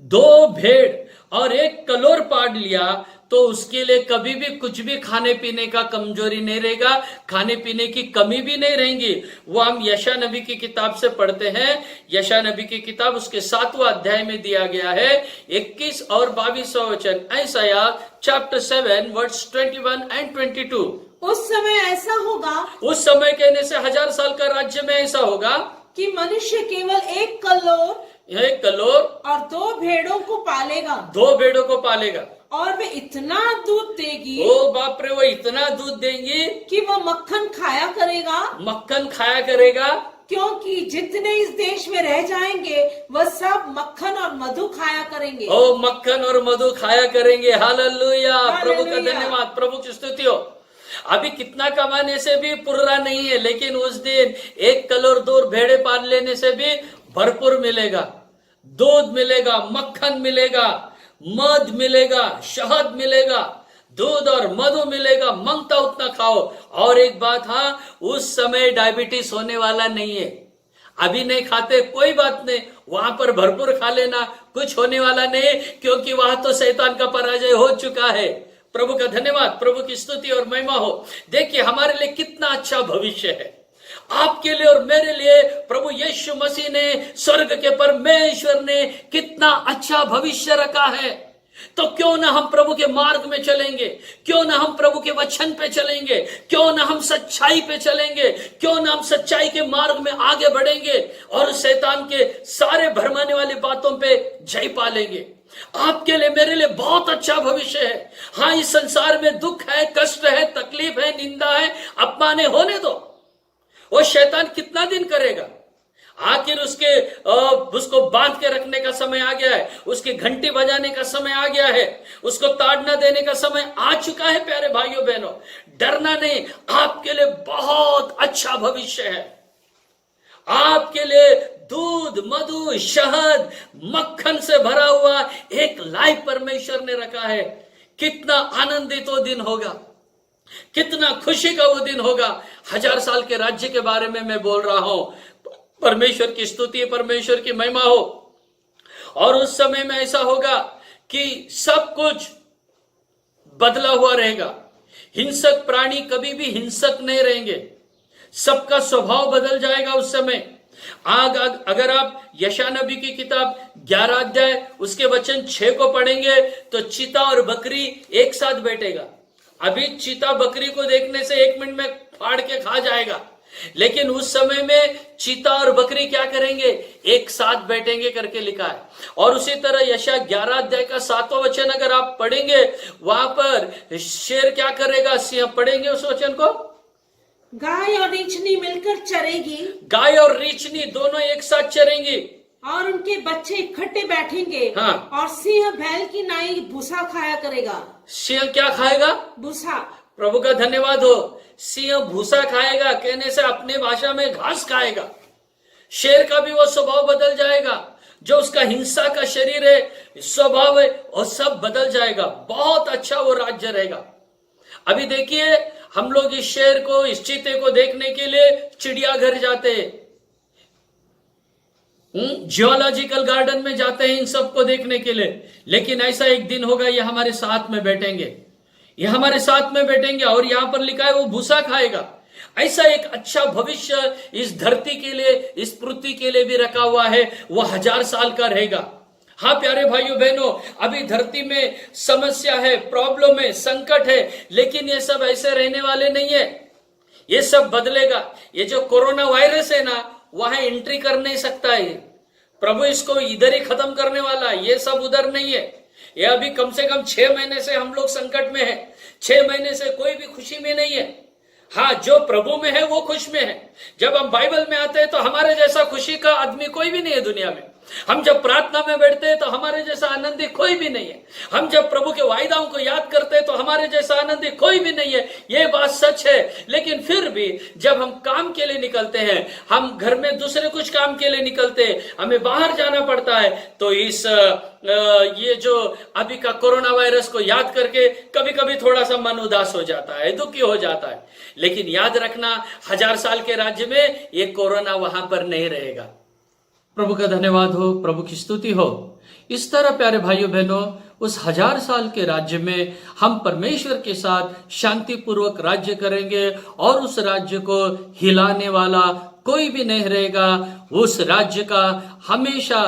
2 भेड़ और 1 कलोर पाड़ लिया, तो उसके लिए कभी भी कुछ भी खाने पीने का कमजोरी नहीं रहेगा, खाने पीने की कमी भी नहीं रहेगी। वो हम यशायाह नबी की किताब से पढ़ते हैं। यशायाह नबी की किताब उसके 7वां अध्याय में दिया गया है 21 और 22वां वचन। यशायाह चैप्टर 7 वर्स 21 एंड 22। उस समय ऐसा होगा उस समय कहने से 1000 साल का राज्य में ऐसा होगा कि मनुष्य केवल एक कल्लोर 1 कलोर और 2 भेड़ों को पालेगा 2 भेड़ों को पालेगा। और वे इतना दूध देगी ओ बाप रे, वो इतना दूध देंगी कि वो मक्खन खाया करेगा, मक्खन खाया करेगा। क्योंकि जितने इस देश में रह जाएंगे वह सब मक्खन और मधु खाया करेंगे। ओ मक्खन और मधु खाया करेंगे। हालेलुया, प्रभु का हालेलुया। धन्यवाद, प्रभु की स्तुति हो। अभी कितना कमाने से भी पूरा नहीं है, लेकिन उस दिन 1 कलोर 2 भेड़े पाल लेने से भी भरपूर मिलेगा, दूध मिलेगा, मक्खन मिलेगा, मध मिलेगा, शहद मिलेगा, दूध और मधु मिलेगा, मांगता उतना खाओ। और एक बात, हाँ, उस समय डायबिटीज होने वाला नहीं है। अभी नहीं खाते कोई बात नहीं, वहां पर भरपूर खा लेना, कुछ होने वाला नहीं, क्योंकि वहां तो शैतान का पराजय हो चुका है। प्रभु का धन्यवाद, प्रभु की स्तुति और महिमा हो। देखिए हमारे लिए कितना अच्छा भविष्य है, आपके लिए और मेरे लिए प्रभु यीशु मसीह ने, स्वर्ग के परमेश्वर ने कितना अच्छा भविष्य रखा है। तो क्यों ना हम प्रभु के मार्ग में चलेंगे, क्यों ना हम प्रभु के वचन पे चलेंगे, क्यों ना हम सच्चाई पे चलेंगे, क्यों ना हम सच्चाई के मार्ग में आगे बढ़ेंगे और शैतान के सारे भरमाने वाली बातों पे जय पा लेंगे। आपके लिए मेरे लिए बहुत अच्छा भविष्य है। हाँ, इस संसार में दुख है, कष्ट है, तकलीफ है, निंदा है, अपमान है, होने दो। वो शैतान कितना दिन करेगा? आखिर उसको बांध के रखने का समय आ गया है, उसकी घंटी बजाने का समय आ गया है, उसको ताड़ना देने का समय आ चुका है। प्यारे भाइयों बहनों, डरना नहीं, आपके लिए बहुत अच्छा भविष्य है। आपके लिए दूध, मधु, शहद, मक्खन से भरा हुआ एक लाइफ परमेश्वर ने रखा है। कितना आनंदित वो दिन होगा, कितना खुशी का वो दिन होगा। 1000 साल के राज्य के बारे में मैं बोल रहा हूं। परमेश्वर की स्तुति, परमेश्वर की महिमा हो। और उस समय में ऐसा होगा कि सब कुछ बदला हुआ रहेगा। हिंसक प्राणी कभी भी हिंसक नहीं रहेंगे, सबका स्वभाव बदल जाएगा उस समय। अगर आप यशायाह नबी की किताब 11 अध्याय उसके वचन 6 को पढ़ेंगे तो चीता और बकरी एक साथ बैठेगा। अभी चीता बकरी को देखने से 1 मिनट में फाड़ के खा जाएगा, लेकिन उस समय में चीता और बकरी क्या करेंगे? एक साथ बैठेंगे करके लिखा है। और उसी तरह यशायाह 11 अध्याय का 7वां वचन अगर आप पढ़ेंगे, वहां पर शेर क्या करेगा? सिंह। पढ़ेंगे उस वचन को। गाय और रीछनी मिलकर चरेगी, गाय और रीछनी दोनों एक साथ चरेंगी और उनके बच्चे इकट्ठे बैठेंगे। हाँ। और सिंह बैल की नाई भूसा खाया करेगा। सिंह क्या खाएगा? भूसा। प्रभु का धन्यवाद हो। सिंह भूसा खाएगा कहने से अपने भाषा में घास खाएगा। शेर का भी वो स्वभाव बदल जाएगा, जो उसका हिंसा का शरीर है, स्वभाव है, और सब बदल जाएगा। बहुत अच्छा वो राज्य रहेगा। अभी देखिए, हम लोग इस शेर को, इस चीते को देखने के लिए चिड़ियाघर जाते हैं, जियोलॉजिकल गार्डन में जाते हैं इन सबको देखने के लिए। लेकिन ऐसा एक दिन होगा, ये हमारे साथ में बैठेंगे, ये हमारे साथ में बैठेंगे, और यहां पर लिखा है वो भूसा खाएगा। ऐसा एक अच्छा भविष्य इस धरती के लिए, इस पृथ्वी के लिए भी रखा हुआ है। वो 1000 साल का रहेगा। हाँ प्यारे भाइयों बहनों, अभी धरती में समस्या है, प्रॉब्लम है, संकट है, लेकिन ये सब ऐसे रहने वाले नहीं है। ये सब बदलेगा। ये जो कोरोना वायरस है ना, वहां एंट्री कर नहीं सकता है। प्रभु इसको इधर ही खत्म करने वाला है, ये सब उधर नहीं है। ये अभी कम से कम 6 महीने से हम लोग संकट में है। 6 महीने से कोई भी खुशी में नहीं है। हाँ, जो प्रभु में है वो खुश में है। जब हम बाइबल में आते हैं तो हमारे जैसा खुशी का आदमी कोई भी नहीं है दुनिया में। हम जब प्रार्थना में बैठते हैं तो हमारे जैसा आनंदी कोई भी नहीं है। हम जब प्रभु के वायदाओं को याद करते हैं तो हमारे जैसा आनंदी कोई भी नहीं है। ये बात सच है। लेकिन फिर भी जब हम काम के लिए निकलते हैं, हम घर में दूसरे कुछ काम के लिए निकलते हैं, हमें बाहर जाना पड़ता है, तो ये जो अभी का कोरोना वायरस को याद करके कभी कभी थोड़ा सा मन उदास हो जाता है, दुखी हो जाता है। लेकिन याद रखना, 1000 साल के राज्य में ये कोरोना वहां पर नहीं रहेगा। प्रभु का धन्यवाद हो, प्रभु की स्तुति हो। इस तरह प्यारे भाइयों बहनों, उस 1000 साल के राज्य में हम परमेश्वर के साथ शांतिपूर्वक राज्य करेंगे, और उस राज्य को हिलाने वाला कोई भी नहीं रहेगा। उस राज्य का हमेशा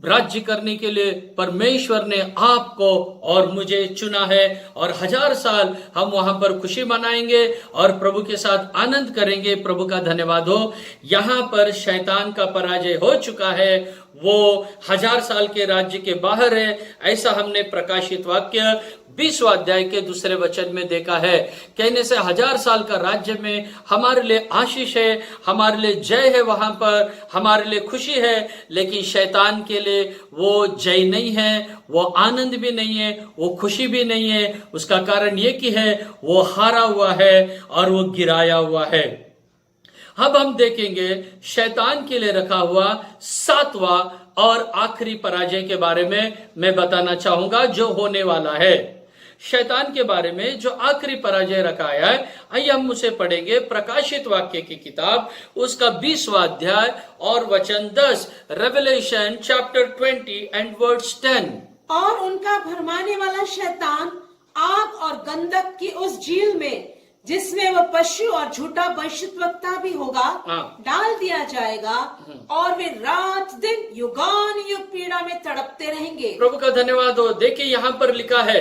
राज्य करने के लिए परमेश्वर ने आपको और मुझे चुना है, और 1000 साल हम वहां पर खुशी मनाएंगे और प्रभु के साथ आनंद करेंगे। प्रभु का धन्यवाद हो। यहाँ पर शैतान का पराजय हो चुका है, वो 1000 साल के राज्य के बाहर है। ऐसा हमने प्रकाशित वाक्य 20वां अध्याय के 2 वचन में देखा है। कहने से 1000 साल का राज्य में हमारे लिए आशीष है, हमारे लिए जय है, वहां पर हमारे लिए खुशी है। लेकिन शैतान के लिए वो जय नहीं है, वो आनंद भी नहीं है, वो खुशी भी नहीं है। उसका कारण ये कि है वो हारा हुआ है और वो गिराया हुआ है। अब हम देखेंगे शैतान के लिए रखा हुआ 7वां और आखिरी पराजय के बारे में मैं बताना चाहूंगा, जो होने वाला है। शैतान के बारे में जो आखिरी पराजय रखा है, आइए हम उसे पढ़ेंगे। प्रकाशित वाक्य की किताब उसका 20वां अध्याय और वचन 10, रेवलेशन चैप्टर 20 एंड वर्स 10। और उनका भरमाने वाला शैतान आग और गंधक की उस झील में, जिसमें वह पशु और झूठा भविष्यद्वक्ता भी होगा, डाल दिया जाएगा, और वे रात दिन युगान युग पीड़ा में तड़पते रहेंगे। प्रभु का धन्यवाद हो। देखिए यहाँ पर लिखा है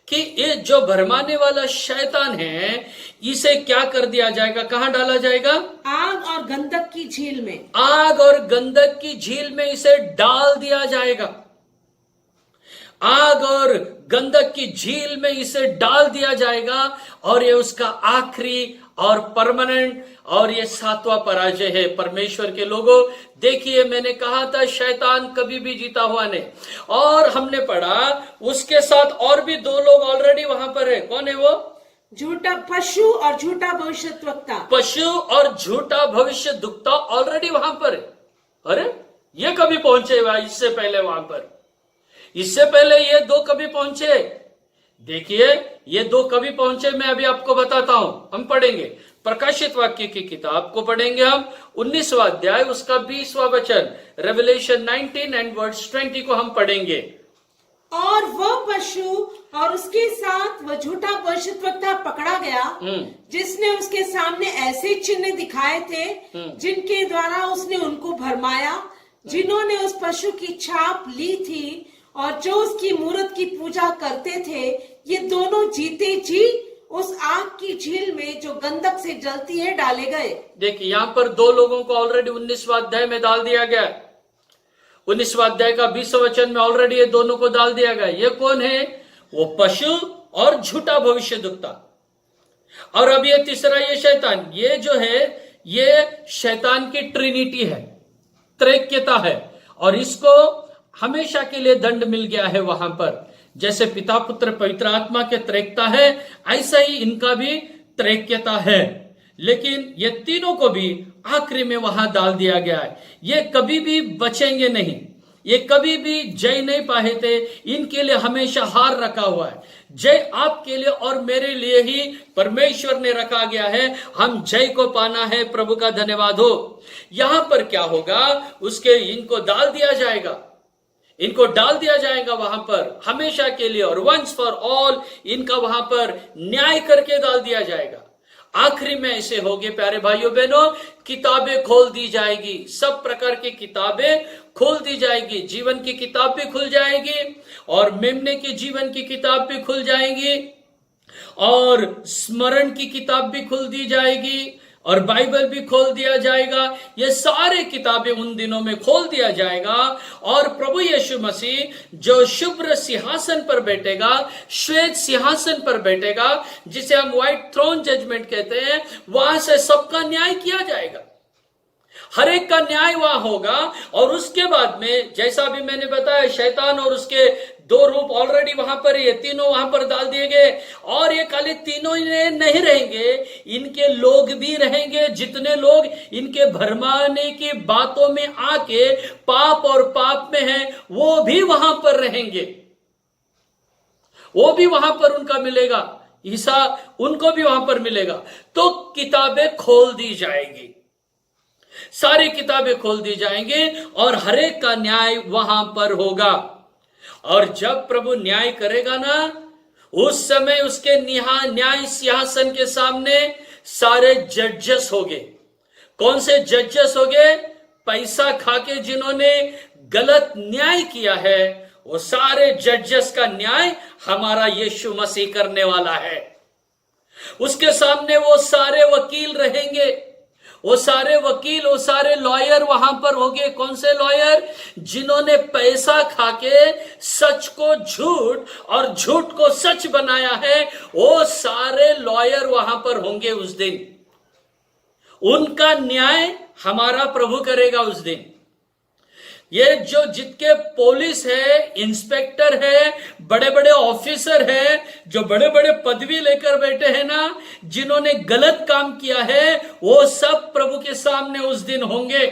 कि ये जो भरमाने वाला शैतान है, इसे क्या कर दिया जाएगा, कहाँ डाला जाएगा? आग और गंधक की झील में। आग और गंधक की झील में इसे डाल दिया जाएगा। आग और गंधक की झील में इसे डाल दिया जाएगा, और ये उसका आखिरी और परमानेंट और ये 7वां पराजय है। परमेश्वर के लोगों, देखिए मैंने कहा था शैतान कभी भी जीता हुआ नहीं, और हमने पढ़ा उसके साथ और भी 2 लोग ऑलरेडी वहां पर है। कौन है वो? झूठा पशु और झूठा भविष्यद्वक्ता। पशु और झूठा भविष्यद्वक्ता ऑलरेडी वहां पर है। अरे ये कभी पहुंचे हुआ? इससे पहले वहां पर, इससे पहले ये 2 कभी पहुंचे? देखिए ये 2 कभी पहुंचे, मैं अभी आपको बताता हूं। हम पढ़ेंगे प्रकाशित वाक्य की किताब को, पढ़ेंगे हम 19वां अध्याय उसका 20वां वचन, रेवलेशन 19 एंड वर्स 20 को हम पढ़ेंगे। और वह पशु और उसके साथ वह झूठा भविष्यद्वक्ता पकड़ा गया, जिसने उसके सामने ऐसे चिन्ह दिखाए थे जिनके द्वारा उसने उनको भरमाया, जिन्होंने उस पशु की छाप ली थी और जो उसकी मूरत की पूजा करते थे। ये दोनों जीते जी उस आग की झील में जो गंधक से जलती है डाले गए। देखिए यहाँ पर 2 लोगों को ऑलरेडी 19वां अध्याय में डाल दिया गया। 19वां अध्याय का 20वां वचन में ऑलरेडी ये दोनों को डाल दिया गया। ये कौन है? वो पशु और झूठा भविष्यद्वक्ता। और अब ये तीसरा, ये शैतान, ये जो है ये शैतान की ट्रिनिटी है, त्रैक्यता है, और इसको हमेशा के लिए दंड मिल गया है वहां पर। जैसे पिता पुत्र पवित्र आत्मा के त्रैक्यता है, ऐसा ही इनका भी त्रैक्यता है। लेकिन ये तीनों को भी आखिरी में वहां डाल दिया गया है। ये कभी भी बचेंगे नहीं, ये कभी भी जय नहीं पाए थे। इनके लिए हमेशा हार रखा हुआ है। जय आपके लिए और मेरे लिए ही परमेश्वर ने रखा गया है। हम जय को पाना है। प्रभु का धन्यवाद हो। यहां पर क्या होगा, उसके इनको डाल दिया जाएगा, इनको डाल दिया जाएगा वहां पर हमेशा के लिए, और वंस फॉर ऑल इनका वहां पर न्याय करके डाल दिया जाएगा। आखिरी में ऐसे होगे प्यारे भाइयों बहनों, किताबें खोल दी जाएगी, सब प्रकार की किताबें खोल दी जाएगी। जीवन की किताब भी खुल जाएगी, और मेमने के जीवन की किताब भी खुल जाएगी, और स्मरण की किताब भी खुल दी जाएगी, और बाइबल भी खोल दिया जाएगा। ये सारे किताबें उन दिनों में खोल दिया जाएगा, और प्रभु यीशु मसीह जो शुभ्र सिंहासन पर बैठेगा, श्वेत सिंहासन पर बैठेगा, जिसे हम व्हाइट थ्रोन जजमेंट कहते हैं, वहां से सबका न्याय किया जाएगा। हर एक का न्याय वहां होगा। और उसके बाद में, जैसा भी मैंने बताया, शैतान और उसके 2 रूप ऑलरेडी वहां पर, ये तीनों वहां पर डाल दिए गए। और ये खाली तीनों नहीं रहेंगे, इनके लोग भी रहेंगे। जितने लोग इनके भरमाने की बातों में आके पाप और पाप में हैं, वो भी वहां पर रहेंगे, वो भी वहां पर उनका मिलेगा हिस्सा, उनको भी वहां पर मिलेगा। तो किताबें खोल दी जाएगी, सारी किताबें खोल दी जाएंगी, और हर एक का न्याय वहां पर होगा। और जब प्रभु न्याय करेगा ना, उस समय उसके न्याय सिंहासन के सामने सारे जजेस होंगे। कौन से जजेस होंगे? पैसा खाके जिन्होंने गलत न्याय किया है, वो सारे जजेस का न्याय हमारा यीशु मसीह करने वाला है। उसके सामने वो सारे वकील रहेंगे, वो सारे वकील, वो सारे लॉयर वहां पर होंगे। कौन से लॉयर? जिन्होंने पैसा खाके सच को झूठ और झूठ को सच बनाया है, वो सारे लॉयर वहां पर होंगे उस दिन। उनका न्याय हमारा प्रभु करेगा उस दिन। ये जो जितके पुलिस है, इंस्पेक्टर है, बड़े बड़े ऑफिसर है, जो बड़े बड़े पदवी लेकर बैठे हैं ना, जिन्होंने गलत काम किया है, वो सब प्रभु के सामने उस दिन होंगे।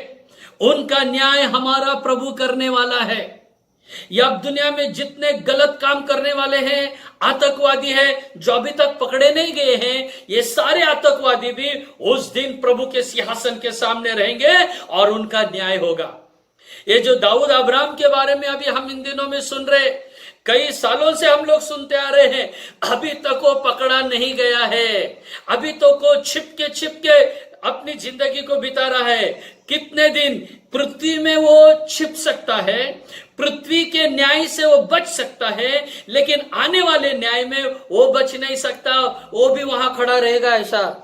उनका न्याय हमारा प्रभु करने वाला है। या अब दुनिया में जितने गलत काम करने वाले हैं, आतंकवादी है जो अभी तक पकड़े नहीं गए हैं, ये सारे आतंकवादी भी उस दिन प्रभु के सिंहासन के सामने रहेंगे और उनका न्याय होगा। ये जो दाऊद अब्राहम के बारे में अभी हम इन दिनों में सुन रहे, कई सालों से हम लोग सुनते आ रहे हैं, अभी तक वो पकड़ा नहीं गया है, अभी तो को छिपके अपनी जिंदगी को बिता रहा है। कितने दिन पृथ्वी में वो छिप सकता है, पृथ्वी के न्याय से वो बच सकता है, लेकिन आने वाले न्याय में वो बच नहीं सकता, वो भी वहां खड़ा रहेगा ऐसा।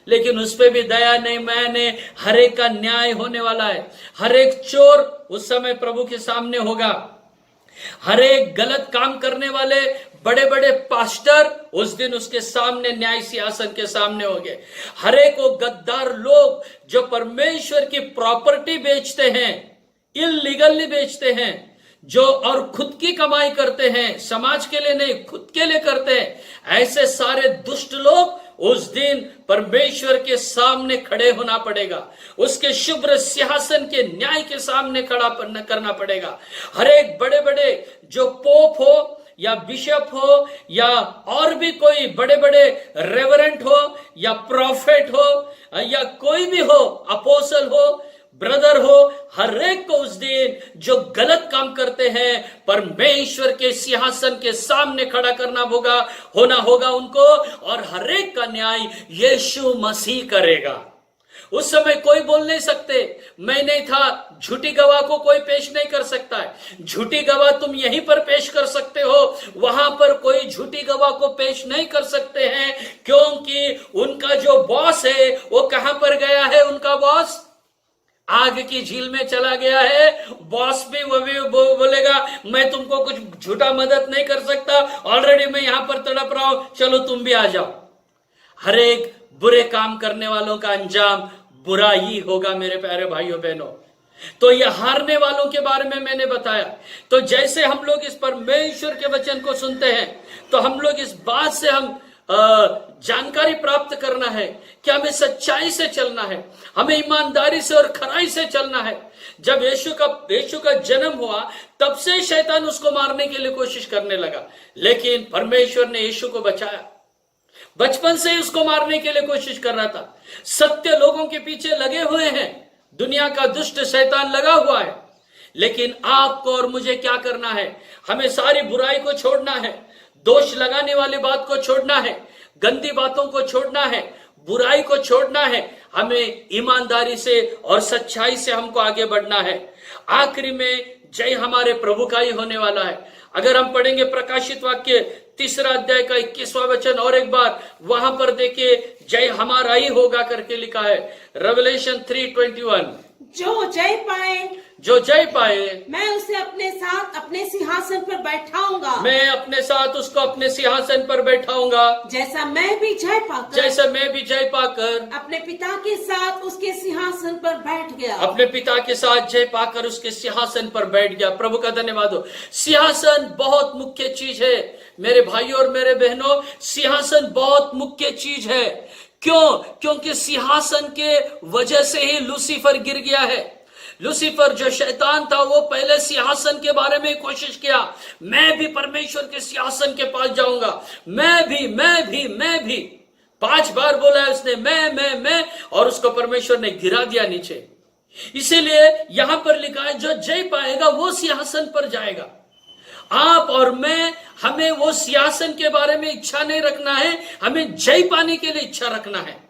लेकिन उस पे भी दया नहीं, मैंने हर एक का न्याय होने वाला है। हर एक चोर उस समय प्रभु के सामने होगा। हर एक गलत काम करने वाले बड़े बड़े पास्टर उस दिन उसके सामने न्याय सिंहासन के सामने होंगे। हर एक वो गद्दार लोग जो परमेश्वर की प्रॉपर्टी बेचते हैं, इल्लीगली बेचते हैं, जो और खुद की कमाई करते हैं, समाज के लिए नहीं खुद के लिए करते हैं, ऐसे सारे दुष्ट लोग उस दिन परमेश्वर के सामने खड़े होना पड़ेगा। उसके शुभ्र सिंहासन के न्याय के सामने खड़ा करना पड़ेगा। हर एक बड़े बड़े जो पोप हो या बिशप हो या और भी कोई बड़े बड़े रेवरेंट हो या प्रॉफेट हो या कोई भी हो, अपोस्टल हो, ब्रदर हो, हर एक को उस दिन जो गलत काम करते हैं परमेश्वर के सिंहासन के सामने खड़ा करना होना होगा उनको, और हर एक का न्याय यीशु मसीह करेगा। उस समय कोई बोल नहीं सकते मैं नहीं था, झूठी गवाह को कोई पेश नहीं कर सकता है। झूठी गवाह तुम यहीं पर पेश कर सकते हो, वहां पर कोई झूठी गवाह को पेश नहीं कर सकते हैं, क्योंकि उनका जो बॉस है वो कहां पर गया है? उनका बॉस आग की झील में चला गया है। बॉस भी वो भी बोलेगा मैं तुमको कुछ झूठा मदद नहीं कर सकता, ऑलरेडी मैं यहां पर तड़प रहा हूं, चलो तुम भी आ जाओ। हर एक बुरे काम करने वालों का अंजाम बुरा ही होगा मेरे प्यारे भाइयों बहनों। तो ये हारने वालों के बारे में मैंने बताया। तो जैसे हम लोग इस परमेश्वर के वचन को सुनते हैं, तो हम लोग इस बात से हम जानकारी प्राप्त करना है कि हमें सच्चाई से चलना है, हमें ईमानदारी से और खराई से चलना है। जब यीशु का जन्म हुआ तब से शैतान उसको मारने के लिए कोशिश करने लगा, लेकिन परमेश्वर ने यीशु को बचाया। बचपन से ही उसको मारने के लिए कोशिश कर रहा था। सत्य लोगों के पीछे लगे हुए हैं, दुनिया का दुष्ट शैतान लगा हुआ है, लेकिन आपको और मुझे क्या करना है? हमें सारी बुराई को छोड़ना है, दोष लगाने वाली बात को छोड़ना है, गंदी बातों को छोड़ना है, बुराई को छोड़ना है। हमें ईमानदारी से और सच्चाई से हमको आगे बढ़ना है। आखिरी में जय हमारे प्रभु का ही होने वाला है। अगर हम पढ़ेंगे प्रकाशित वाक्य 3 अध्याय का 21वां वचन, और एक बार वहां पर देखिए, जय हमारा ही होगा करके लिखा है। रेवलेशन 3:21, जो जय पाए मैं उसे अपने साथ अपने सिंहासन पर बैठाऊंगा, मैं अपने साथ उसको अपने सिंहासन पर बैठाऊंगा, जैसा मैं भी जय पाकर अपने पिता के साथ उसके सिंहासन पर बैठ गया। अपने पिता के साथ जय पाकर उसके सिंहासन पर बैठ गया। प्रभु का धन्यवाद हो। सिंहासन बहुत मुख्य चीज है मेरे भाइयों और मेरे बहनों, सिंहासन बहुत मुख्य चीज है। क्यों? क्योंकि सिंहासन के वजह से ही लूसीफर गिर गया है। लूसीफर जो शैतान था, वो पहले सिंहासन के बारे में कोशिश किया, मैं भी परमेश्वर के सिंहासन के पास जाऊंगा, मैं भी 5 बार बोला है उसने, मैं, और उसको परमेश्वर ने गिरा दिया नीचे। इसीलिए यहां पर लिखा है जो जय पाएगा वो सिंहासन पर जाएगा। आप और मैं, हमें वो सिंहासन के बारे में इच्छा नहीं रखना है, हमें जय पाने के लिए इच्छा रखना है।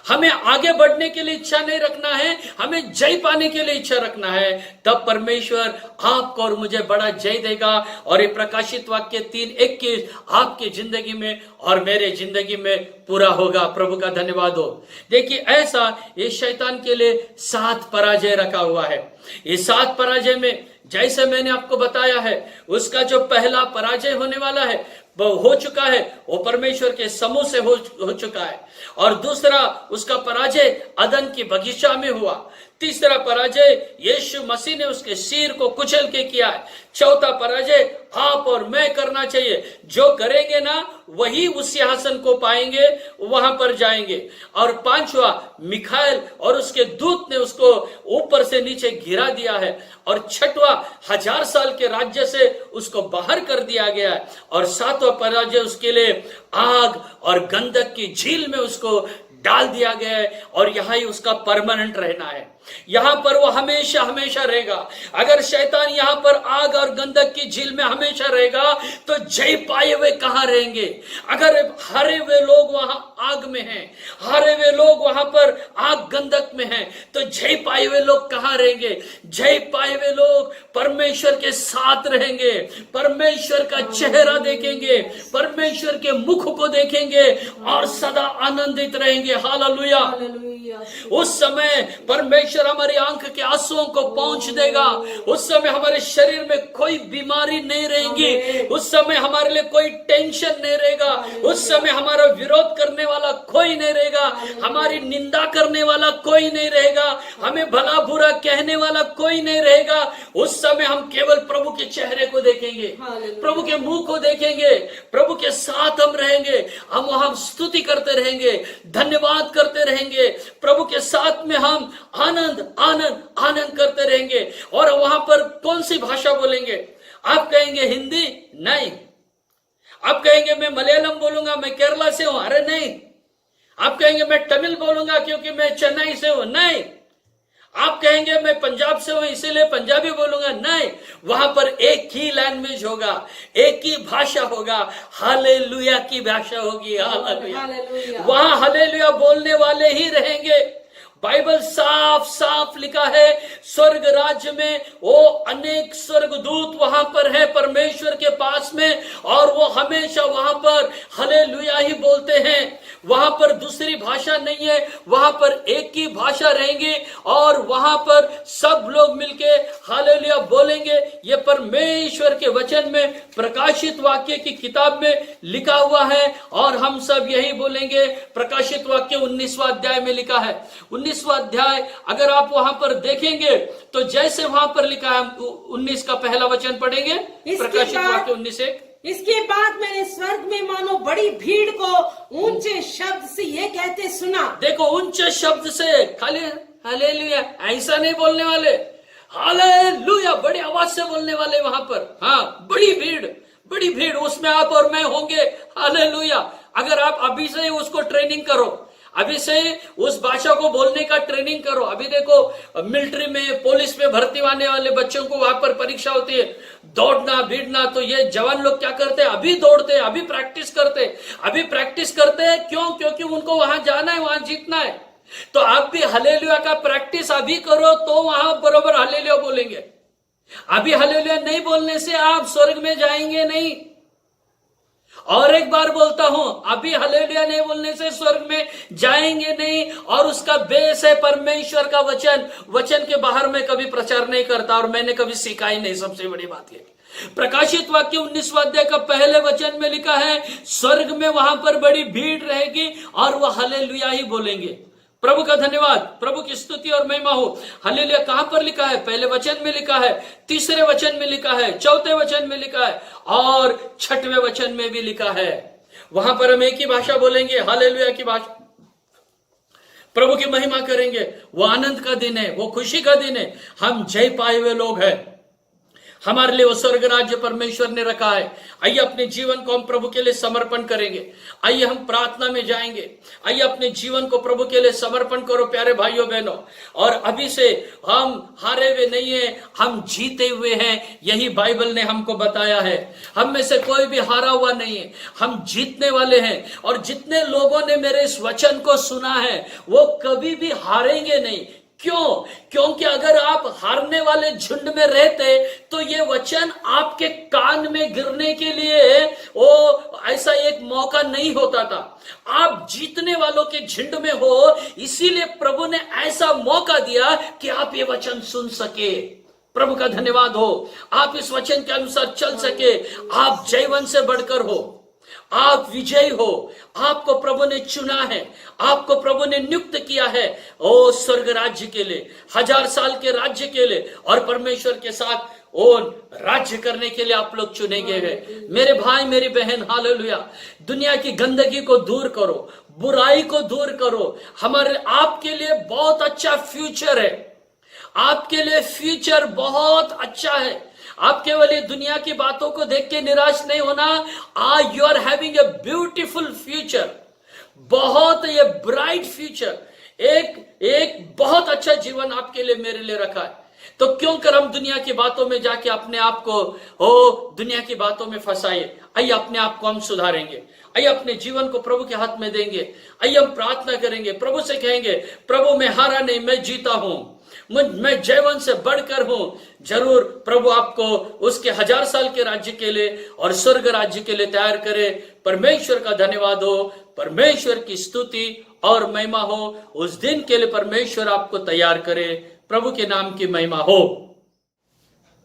हमें आगे बढ़ने के लिए इच्छा नहीं रखना है, हमें जय पाने के लिए इच्छा रखना है, तब परमेश्वर आपको और मुझे बड़ा जय देगा। और ये प्रकाशित वाक्य 3:21 आपकी जिंदगी में और मेरे जिंदगी में पूरा होगा। प्रभु का धन्यवाद हो। देखिए, ऐसा ये शैतान के लिए 7 पराजय रखा हुआ है। ये 7 पराजय में जैसे मैंने आपको बताया है, उसका जो पहला पराजय होने वाला है वो हो चुका है, वो परमेश्वर के समूह से हो चुका है। और दूसरा उसका पराजय अदन की बगीचा में हुआ। तीसरा पराजय यीशु मसीह ने उसके सिर को कुचल के किया है। चौथा पराजय आप और मैं करना चाहिए। जो करेंगे ना वही उस सिंहासन को पाएंगे, वहां पर जाएंगे। और 5वां मिखाएल और उसके दूत ने उसको ऊपर से नीचे गिरा दिया है। और 6वां 1000 साल के राज्य से उसको बाहर कर दिया गया है। और 7वां पराजय उसके लिए आग और गंधक की झील में उसको डाल दिया गया है। और यहां ही उसका परमानेंट रहना है, यहां पर वो हमेशा हमेशा रहेगा। अगर शैतान यहां पर आग और गंधक की झील में हमेशा रहेगा तो जय पाए हुए कहां रहेंगे? अगर हारे हुए लोग वहां आग में हैं, हारे हुए लोग वहां पर आग गंधक में हैं, तो जय पाए हुए लोग कहां रहेंगे? जय पाए हुए लोग परमेश्वर के साथ रहेंगे, परमेश्वर का चेहरा देखेंगे, परमेश्वर के मुख को देखेंगे और सदा आनंदित रहेंगे। हालेलुया। उस समय परमेश्वर हमारी आंख के आंसुओं को पहुंच देगा। उस समय हमारे शरीर में कोई बीमारी नहीं रहेगी। उस समय हमारे लिए कोई टेंशन नहीं रहेगा। उस समय हमारा विरोध करने वाला कोई नहीं रहेगा, हमारी निंदा करने वाला कोई नहीं रहेगा, हमें भला बुरा कहने वाला कोई नहीं रहेगा। उस समय हम केवल प्रभु के चेहरे को देखेंगे, प्रभु के मुंह को देखेंगे, प्रभु के साथ हम रहेंगे। हम वहां स्तुति करते रहेंगे, धन्यवाद करते रहेंगे, प्रभु के साथ में हम आनंद आनंद आनंद करते रहेंगे। और वहां पर कौन सी भाषा बोलेंगे? आप कहेंगे हिंदी? नहीं। आप कहेंगे मैं मलयालम बोलूंगा, मैं केरला से हूं? अरे नहीं। आप कहेंगे मैं तमिल बोलूंगा क्योंकि मैं चेन्नई से हूं? नहीं। आप कहेंगे मैं पंजाब से हूं इसीलिए पंजाबी बोलूंगा? नहीं। वहां पर एक ही लैंग्वेज होगा, एक ही भाषा होगा, हालेलुया की भाषा होगी। हालेलुया। वहां हालेलुया बोलने वाले ही रहेंगे। बाइबल साफ साफ लिखा है, स्वर्ग राज्य में वो अनेक स्वर्गदूत वहां पर है परमेश्वर के पास में, और वो हमेशा वहां पर हालेलुया ही बोलते हैं। वहां पर दूसरी भाषा नहीं है, वहां पर एक ही भाषा रहेंगी और वहां पर सब लोग मिलके हालेलुया बोलेंगे। ये परमेश्वर के वचन में प्रकाशित वाक्य की किताब में लिखा हुआ है और हम सब यही बोलेंगे। प्रकाशित वाक्य 19वां अध्याय में लिखा है। 19वां अध्याय अगर आप वहां पर देखेंगे तो जैसे वहां पर लिखा है, 19 का पहला वचन पढ़ेंगे, प्रकाशित वाक्य 19:1। इसके बाद मैंने स्वर्ग में मानो बड़ी भीड़ को ऊंचे शब्द से ये कहते सुना। देखो, ऊंचे शब्द से, खाली हालेलुया ऐसा नहीं बोलने वाले, हालेलुया बड़ी आवाज से बोलने वाले वहां पर। हाँ, बड़ी भीड़ उसमें आप और मैं होंगे। हालेलुया। अगर आप अभी से उसको ट्रेनिंग करो, अभी से उस भाषा को बोलने का ट्रेनिंग करो। अभी देखो मिलिट्री में, पुलिस में भर्ती होने वाले बच्चों को वहां पर परीक्षा होती है, दौड़ना भीड़ना, तो ये जवान लोग क्या करते हैं? अभी दौड़ते हैं, अभी प्रैक्टिस करते हैं। क्यों? क्योंकि उनको वहां जाना है, वहां जीतना है। तो आप भी हालेलुया का प्रैक्टिस अभी करो तो वहां बरोबर हालेलुया बोलेंगे। अभी हालेलुया नहीं बोलने से आप स्वर्ग में जाएंगे नहीं। और एक बार बोलता हूं, अभी हालेलुया नहीं बोलने से स्वर्ग में जाएंगे नहीं। और उसका बेस है परमेश्वर का वचन। वचन के बाहर में कभी प्रचार नहीं करता और मैंने कभी सीखा ही नहीं। सबसे बड़ी बात ये, प्रकाशित वाक्य 19वां अध्याय का पहले वचन में लिखा है, स्वर्ग में वहां पर बड़ी भीड़ रहेगी और वह हालेलुया ही बोलेंगे। प्रभु का धन्यवाद, प्रभु की स्तुति और महिमा हो। हालेलुया कहां पर लिखा है? पहले वचन में लिखा है, तीसरे वचन में लिखा है, चौथे वचन में लिखा है और 6वें वचन में भी लिखा है। वहां पर हम एक ही भाषा बोलेंगे, हालेलुया की भाषा, प्रभु की महिमा करेंगे। वो आनंद का दिन है, वो खुशी का दिन है। हम जय पाए हुए लोग हैं। हमारे लिए वो स्वर्ग राज्य परमेश्वर ने रखा है। आइए अपने जीवन को हम प्रभु के लिए समर्पण करेंगे। आइए हम प्रार्थना में जाएंगे। आइए अपने जीवन को प्रभु के लिए समर्पण करो प्यारे भाइयों बहनों। और अभी से हम हारे हुए नहीं है, हम जीते हुए हैं। यही बाइबल ने हमको बताया है। हम में से कोई भी हारा हुआ नहीं है, हम जीतने वाले हैं। और जितने लोगों ने मेरे इस वचन को सुना है वो कभी भी हारेंगे नहीं। क्यों? क्योंकि अगर आप हारने वाले झुंड में रहते तो ये वचन आपके कान में गिरने के लिए वो ऐसा एक मौका नहीं होता था। आप जीतने वालों के झुंड में हो, इसीलिए प्रभु ने ऐसा मौका दिया कि आप ये वचन सुन सके। प्रभु का धन्यवाद हो। आप इस वचन के अनुसार चल सके। आप जयवंत से बढ़कर हो, आप विजयी हो। आपको प्रभु ने चुना है, आपको प्रभु ने नियुक्त किया है ओ स्वर्ग राज्य के लिए, 1000 साल के राज्य के लिए, और परमेश्वर के साथ ओ राज्य करने के लिए आप लोग चुने गए हैं। मेरे भाई मेरी बहन, हालेलुया। दुनिया की गंदगी को दूर करो, बुराई को दूर करो। हमारे आपके लिए बहुत अच्छा फ्यूचर है। आपके लिए फ्यूचर बहुत अच्छा है। आप केवल ये दुनिया की बातों को देख के निराश नहीं होना। You are having a beautiful future, बहुत ये ब्राइट फ्यूचर, एक बहुत अच्छा जीवन आपके लिए मेरे लिए रखा है। तो क्यों कर हम दुनिया की बातों में जाके अपने आप को दुनिया की बातों में फंसाए। आइए अपने आप को हम सुधारेंगे। आइए अपने जीवन को प्रभु के हाथ में देंगे। आइए हम प्रार्थना करेंगे, प्रभु से कहेंगे, प्रभु मैं हारा नहीं, मैं जीता हूं, मैं जयवंत से बढ़कर हूं। जरूर प्रभु आपको उसके 1000 साल के राज्य के लिए और स्वर्ग राज्य के लिए तैयार करे। परमेश्वर का धन्यवाद हो, परमेश्वर की स्तुति और महिमा हो। उस दिन के लिए परमेश्वर आपको तैयार करे। प्रभु के नाम की महिमा हो।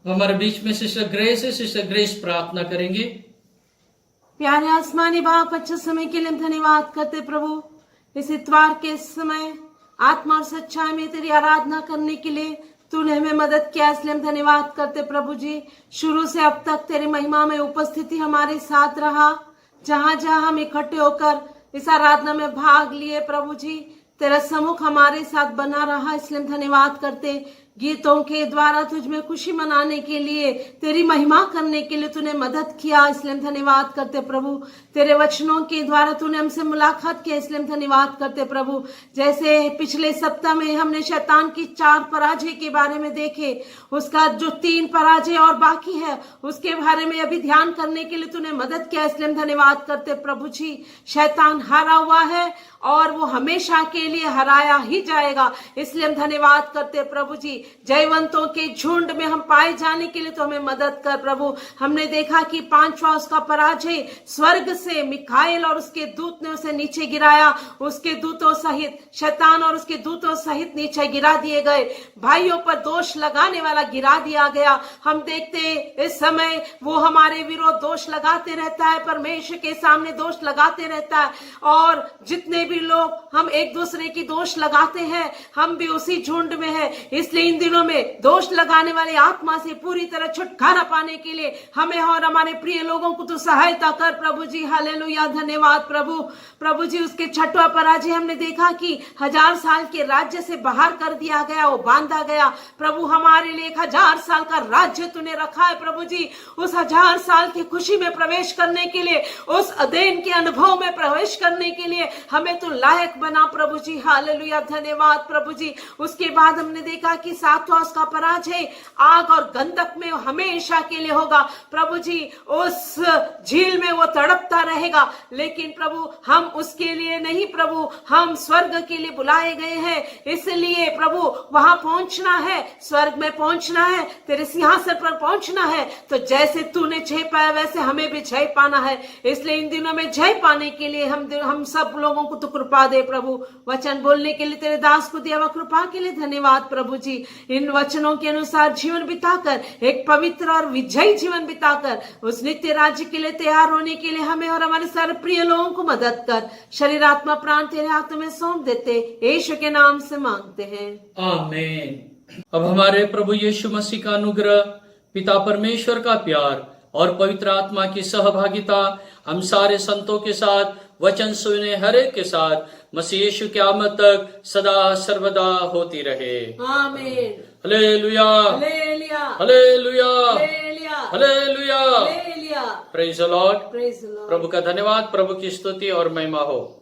हमारे बीच में सिस्टर ग्रेस है। सिस्टर ग्रेस प्रार्थना करेंगे। प्यारे आसमानी बाप, अच्छे समय के लिए धन्यवाद करते प्रभु। इस इतवार के समय आत्मा और सच्चाई में तेरी आराधना करने के लिए तूने हमें मदद किया, इसलिए हम धन्यवाद करते प्रभु जी। शुरू से अब तक तेरी महिमा में उपस्थिति हमारे साथ रहा। जहां जहां हम इकट्ठे होकर इस आराधना में भाग लिए प्रभु जी, तेरा सम्मुख हमारे साथ बना रहा, इसलिए हम धन्यवाद करते। गीतों के द्वारा तुझ में खुशी मनाने के लिए, तेरी महिमा करने के लिए तूने मदद किया, इसलिए हम धन्यवाद करते प्रभु। तेरे वचनों के द्वारा तूने हमसे मुलाकात किया, इसलिए हम धन्यवाद करते प्रभु। जैसे पिछले सप्ताह में हमने शैतान की 4 पराजय के बारे में देखे, उसका जो 3 पराजय और बाकी है उसके बारे में अभी ध्यान करने के लिए तूने मदद किया, इसलिए हम धन्यवाद करते प्रभु जी। शैतान हारा हुआ है और वो हमेशा के लिए हराया ही जाएगा, इसलिए हम धन्यवाद करते प्रभु जी। जयवंतों के झुंड में हम पाए जाने के लिए तो हमें मदद कर प्रभु। हमने देखा कि 5वां उसका पराजय स्वर्ग से मिखाएल और उसके दूत ने उसे नीचे गिराया। उसके दूतों सहित शैतान और उसके दूतों सहित नीचे गिरा दिए गए। भाइयों पर दोष लगाने वाला गिरा दिया गया। हम देखते इस समय वो हमारे विरोध दोष लगाते रहता है, परमेश्वर के सामने दोष लगाते रहता है, और जितने भी लोग हम एक दूसरे की दोष लगाते हैं हम भी उसी झुंड में है। इसलिए इन दिनों में दोष लगाने वाले आत्मा से पूरी तरह छुटकारा पाने के लिए हमें और हमारे प्रिय लोगों को तो सहायता कर प्रभु जी। हालेलुया, धन्यवाद प्रभु। प्रभु जी, उसके 6वां पराजय हमने देखा कि 1000 साल के राज्य से बाहर कर दिया गया, वो बांधा गया। प्रभु हमारे लिए 1000 साल का राज्य तूने रखा है प्रभु जी। उस 1000 साल की खुशी में प्रवेश करने के लिए, उस अध्ययन के अनुभव में प्रवेश करने के लिए हमें तू लायक बना प्रभु जी। हालेलुया, धन्यवाद प्रभु जी। उसके बाद हमने देखा कि 7वां उसका पराजय आग और गंधक में हमेशा के लिए होगा प्रभु जी। उस झील में वो तड़पता रहेगा, लेकिन प्रभु हम उसके लिए नहीं प्रभु, हम स्वर्ग के लिए बुलाए गए हैं। इसलिए प्रभु वहां पहुंचना है, स्वर्ग में पहुंचना है, तेरे सिंहासन पर पहुंचना है। तो जैसे तूने जय पाया वैसे हमें भी जय पाना है। इसलिए इन दिनों में जय पाने के लिए हम सब लोगों को तो कृपा दे प्रभु। वचन बोलने के लिए तेरे दास को दिया हुआ कृपा के लिए धन्यवाद प्रभु जी। इन वचनों के अनुसार जीवन बिताकर, एक पवित्र और विजयी जीवन बिताकर उस नित्य राज्य के लिए तैयार होने के लिए हमें और हमारे सारे प्रिय लोगों को मदद कर। शरीर आत्मा प्राण तेरे हाथों में सौंप देते यीशु के नाम से मांगते हैं, आमीन। अब हमारे प्रभु यीशु मसीह का अनुग्रह, पिता परमेश्वर का प्यार और पवित्र आत्मा की सहभागिता हम सारे संतों के साथ, वचन सुने हर एक के साथ मसीह यीशु की आमद तक सदा सर्वदा होती रहे। आमीन। Hallelujah, hallelujah, hallelujah. Hallelujah. Hallelujah, hallelujah, praise the lord. Praise the lord. प्रभु का धन्यवाद, प्रभु की स्तुति और महिमा हो।